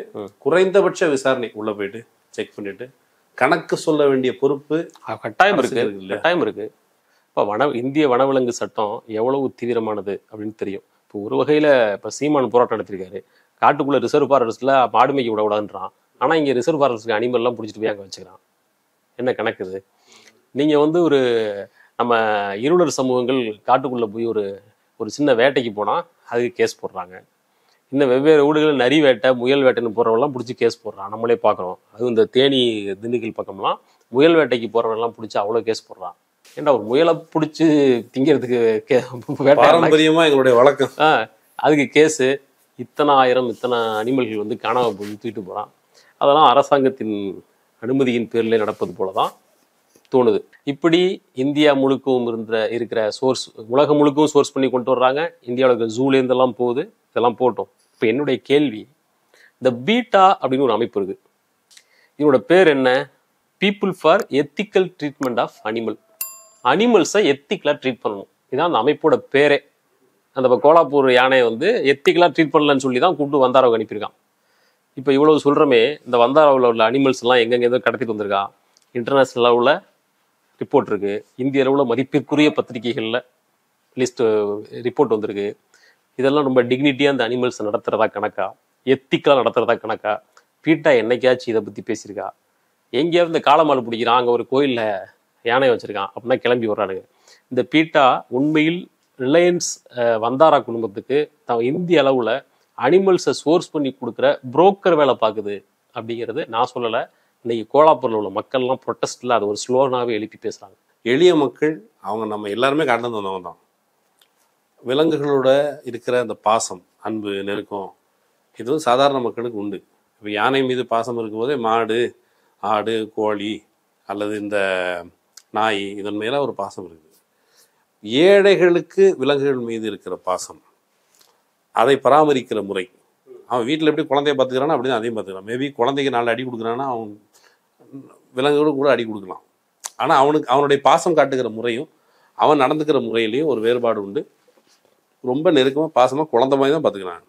குறைந்தபட்ச விசாரணை உள்ள போயிட்டு செக் பண்ணிட்டு கணக்கு சொல்ல வேண்டிய பொறுப்பு கட்டாயம் இருக்கு. இப்போ இந்திய வனவிலங்கு சட்டம் எவ்வளவு தீவிரமானது அப்படின்னு தெரியும். இப்போ ஒரு வகையில இப்போ சீமான் போராட்டம் நடத்திருக்காரு, காட்டுக்குள்ள ரிசர்வ் ஃபாரஸ்ட்ல மாடுமைக்கு விடக்கூடாதுன்றான். ஆனா இங்க ரிசர்வ் ஃபாரஸ்ட்க்கு அனிமல்லாம் பிடிச்சிட்டு போய் அங்கே வச்சுக்கிறான். என்ன கணக்குது? நீங்க வந்து நம்ம இருளர் சமூகங்கள் காட்டுக்குள்ள போய் ஒரு சின்ன வேட்டைக்கு போனா அதுக்கு கேஸ் போடுறாங்க. இன்னும் வெவ்வேறு ஊடுகளில் நரி வேட்டை முயல் வேட்டைன்னு போறவங்கலாம் பிடிச்சி கேஸ் போடுறான், நம்மளே பார்க்குறோம். அதுவும் இந்த தேனி திண்டுக்கல் பக்கம்லாம் முயல் வேட்டைக்கு போறவங்கலாம் பிடிச்சி அவ்வளோ கேஸ் போடுறான். ஏன்டா ஒரு முயலை பிடிச்சி திங்கிறதுக்கு வேட்டை பாரம்பரியமா எங்களுடைய வழக்கம். அதுக்கு கேஸு, இத்தனை அனிமல்கள் வந்து காணாம போய் தூக்கிட்டு போகிறான். அதெல்லாம் அரசாங்கத்தின் அனுமதியின் பேரில் நடப்பது போல தான் தோணுது. இப்படி இந்தியா முழுக்கவும் இருக்கிற சோர்ஸ், உலகம் முழுக்கவும் சோர்ஸ் பண்ணி கொண்டு வர்றாங்க. இந்தியாவில் இருக்கிற ஜூலேருந்தெல்லாம் போகுது. இதெல்லாம் போட்டோம். இப்போ என்னுடைய கேள்வி, இந்த பீட்டா அப்படின்னு ஒரு அமைப்பு இருக்கு. இதனோட பேர் என்ன? People for ethical treatment of அனிமல்ஸை எத்திக்கலாக ட்ரீட் பண்ணணும். இதுதான் அந்த அமைப்போட பேரே. அந்த கோலாப்பூர் யானையை வந்து எத்திக்கலாக ட்ரீட் பண்ணலன்னு சொல்லி தான் கூப்பிட்டு வந்தாராவுக்கு அனுப்பியிருக்கான். இப்போ இவ்வளவு சொல்கிறோமே, இந்த வந்தாராவில் உள்ள அனிமல்ஸ் எல்லாம் எங்கெங்கே கடத்திட்டு வந்திருக்கா. இன்டர்நேஷ்னல் லெவலில் ரிப்போர்ட் இருக்கு, இந்திய அளவில் மதிப்பிற்குரிய பத்திரிகைகளில் லிஸ்ட் ரிப்போர்ட் வந்திருக்கு. இதெல்லாம் ரொம்ப டிக்னிட்டியாக அந்த அனிமல்ஸ் நடத்துகிறதா கணக்கா, எத்திக்கலாக நடத்துகிறதா கணக்கா? பீட்டா என்னைக்காச்சும் இதை பற்றி பேசியிருக்கா? எங்கேயாவது இந்த காளமாடு பிடிக்கிறான், அங்கே ஒரு கோயிலில் யானை வச்சுருக்கான் அப்படின்னா கிளம்பி வர்றானுங்க. இந்த பீட்டா உண்மையில் ரிலையன்ஸ் வந்தாரா குடும்பத்துக்கு இந்திய அளவில் அனிமல்ஸை சோர்ஸ் பண்ணி கொடுக்குற புரோக்கர் வேலை பார்க்குது அப்படிங்கிறது நான் சொல்லலை. இன்னைக்கு கோலாப்பூரில் உள்ள மக்கள்லாம் ப்ரொட்டஸ்டில் அது ஒரு ஸ்லோகனாகவே எழுப்பி பேசுகிறாங்க. எளிய மக்கள் அவங்க நம்ம எல்லாருமே காட்டு வந்தவங்க தான். விலங்குகளோட இருக்கிற அந்த பாசம், அன்பு, நெருக்கம் இது வந்து சாதாரண மக்களுக்கு உண்டு. இப்போ யானை மீது பாசம் இருக்கும்போதே மாடு, ஆடு, கோழி அல்லது இந்த நாய் இதன் மேலே ஒரு பாசம் இருக்குது. ஏழைகளுக்கு விலங்குகள் மீது இருக்கிற பாசம், அதை பராமரிக்கிற முறை, அவன் வீட்டில் எப்படி குழந்தைய பார்த்துக்கிறானா அப்படி தான் அதையும் பார்த்துக்கிறான். மேபி குழந்தைக்கு 4 அடி கொடுக்குறான்னா அவன் விலங்குகளும் கூட அடி கொடுக்கலாம். ஆனால் அவனுடைய பாசம் காட்டுகிற முறையும் அவன் நடந்துக்கிற முறையிலையும் ஒரு வேறுபாடு உண்டு. ரொம்ப நெருக்கமாக பாசமாக குழந்தை மாதிரி தான் பார்த்துக்கிறான்.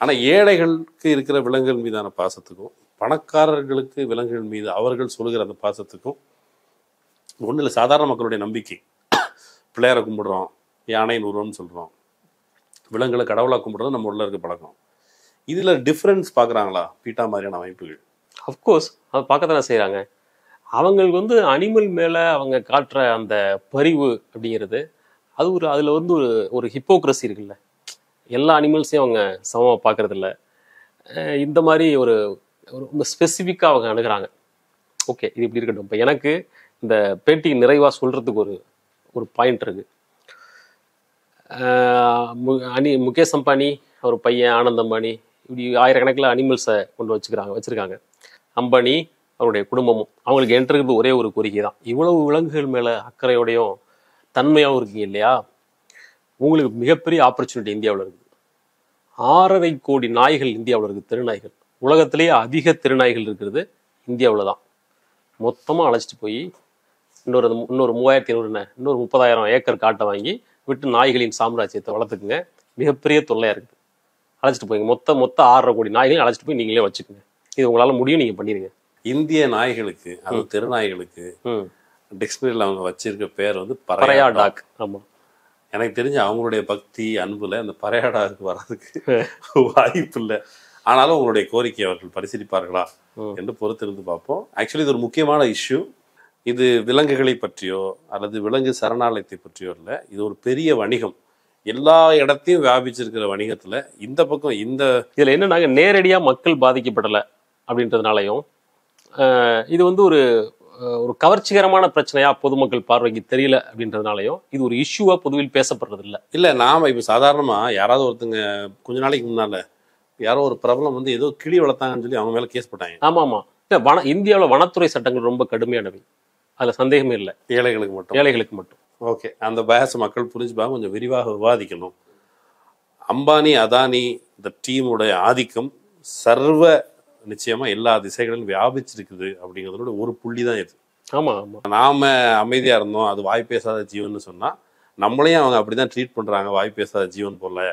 ஆனால் ஏழைகளுக்கு இருக்கிற விலங்குகள் மீதான பாசத்துக்கும் பணக்காரர்களுக்கு விலங்குகள் மீது அவர்கள் சொல்லுகிற அந்த பாசத்துக்கும் ஒன்றும் இல்லை. சாதாரண மக்களுடைய நம்பிக்கை, பிள்ளையாரை கும்பிடுறோம், யானை நூறுன்னு சொல்கிறோம், விலங்குகளை கடவுளாக கும்பிடுறது நம்ம உள்ள இருக்க பழக்கம். இதில் டிஃப்ரென்ஸ் பார்க்குறாங்களா பீட்டா மாதிரியான அமைப்புகள்? அஃப்கோர்ஸ் அதை பார்க்கத்தானே செய்கிறாங்க. அவங்களுக்கு வந்து அனிமல் மேலே அவங்க காட்டுற அந்த பரிவு அப்படிங்கிறது அது அதில் வந்து ஒரு ஹிப்போக்ரஸி இருக்குல்ல. எல்லா அனிமல்ஸையும் அவங்க சமமாக பார்க்கறதில்ல. இந்த மாதிரி ஒரு ரொம்ப ஸ்பெசிஃபிக்காக அவங்க அணுகிறாங்க. ஓகே, இது இப்படி இருக்கட்டும். இப்போ எனக்கு இந்த பேட்டி நிறைவாக சொல்கிறதுக்கு ஒரு பாயிண்ட் இருக்குது. முகேஷ் அம்பானி, அவர் பையன் ஆனந்த் அம்பானி, இப்படி ஆயிரக்கணக்கில் அனிமல்ஸை வச்சுருக்காங்க. அம்பானி அவருடைய குடும்பமும் அவங்களுக்கு என்ட்ருக்கிறது ஒரே ஒரு கோரிக்கை தான். இவ்வளவு விலங்குகள் மேலே அக்கறையோடையும் தன்மையாகவும் இருக்கீங்க இல்லையா, உங்களுக்கு மிகப்பெரிய ஆப்பர்ச்சுனிட்டி இந்தியாவில் இருக்குது. 6.5 கோடி நாய்கள் இந்தியாவில் இருக்குது, தெருநாய்கள். உலகத்திலேயே அதிக தெருநாய்கள் இருக்கிறது இந்தியாவில் தான். மொத்தமாக அழைச்சிட்டு போய் இன்னொரு 3500 இன்னொரு 30,000 ஏக்கர் காட்டை வாங்கி விட்டு நாய்களின் சாம்ராஜ்யத்தை வளர்த்துக்குங்க. மிகப்பெரிய தொல்லையாக இருக்குது. அழைச்சிட்டு போய்ங்க, மொத்த 6.5 கோடி நாய்களையும் அழைச்சிட்டு போய் நீங்களே வச்சுக்கோங்க. இது உங்களால் முடியும், நீங்கள் பண்ணிடுங்க. இந்திய நாய்களுக்கு, அது தெருநாய்களுக்கு டிக்ஷனரியில் அவங்க வச்சிருக்க பேர் வந்து பரையா டாக். ஆமாம், எனக்கு தெரிஞ்ச அவங்களுடைய பக்தி அன்புல அந்த பரையா டாக் வர்றதுக்கு வாய்ப்பு இல்லை. ஆனாலும் உங்களுடைய கோரிக்கை அவர்கள் பரிசீலிப்பார்களா என்று பொறுத்திருந்து பார்ப்போம். ஆக்சுவலி இது ஒரு முக்கியமான இஷ்யூ. இது விலங்குகளை பற்றியோ அல்லது விலங்கு சரணாலயத்தை பற்றியோ இல்லை. இது ஒரு பெரிய வணிகம், எல்லா இடத்தையும் வியாபிச்சிருக்கிற வணிகத்துல இந்த பக்கம் இதுல என்ன, நாங்கள் நேரடியாக மக்கள் பாதிக்கப்படலை அப்படின்றதுனாலையும், இது வந்து ஒரு கவர்ச்சிகரமான பிரச்சனையா பொதுமக்கள் பார்வைக்கு தெரியல அப்படின்றதுனாலையும் இது ஒரு இஷ்யூவா பொதுவில் பேசப்படுறது இல்லை. நாம இப்ப சாதாரணமா யாராவது ஒருத்தங்க கொஞ்ச நாளைக்கு முன்னால யாரோ ஒரு பிரபலம் வந்து ஏதோ கிளி வளர்த்தாங்கன்னு சொல்லி அவங்க மேல கேஸ் போட்டாங்க. ஆமா. இந்தியாவில் வனத்துறை சட்டங்கள் ரொம்ப கடுமையானவை, அதுல சந்தேகமே இல்லை. ஏழைகளுக்கு மட்டும். ஓகே, அந்த பயச மக்கள் புரிஞ்சுப்பாங்க. கொஞ்சம் விரிவாக விவாதிக்கணும். அம்பானி, அதானி, இந்த டீமுடைய ஆதிக்கம் சர்வ நிச்சயமா எல்லா திசைகளிலும் வியாபிச்சிருக்குது அப்படிங்கிறதோட ஒரு புள்ளி தான் இது. ஆமா. நாம அமைதியா இருந்தோம், அது வாய் பேசாத ஜீவன் சொன்னா நம்மளையும் அவங்க அப்படிதான் ட்ரீட் பண்றாங்க, வாய் பேசாத ஜீவன் போல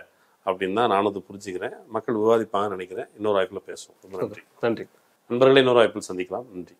அப்படின்னு தான் நானும் அதை புரிஞ்சுக்கிறேன். மக்கள் விவாதிப்பாங்கன்னு நினைக்கிறேன். இன்னொரு வாய்ப்புல பேசுவோம். நன்றி. நன்றி நண்பர்களே, இன்னொரு வாய்ப்பில் சந்திக்கலாம். நன்றி.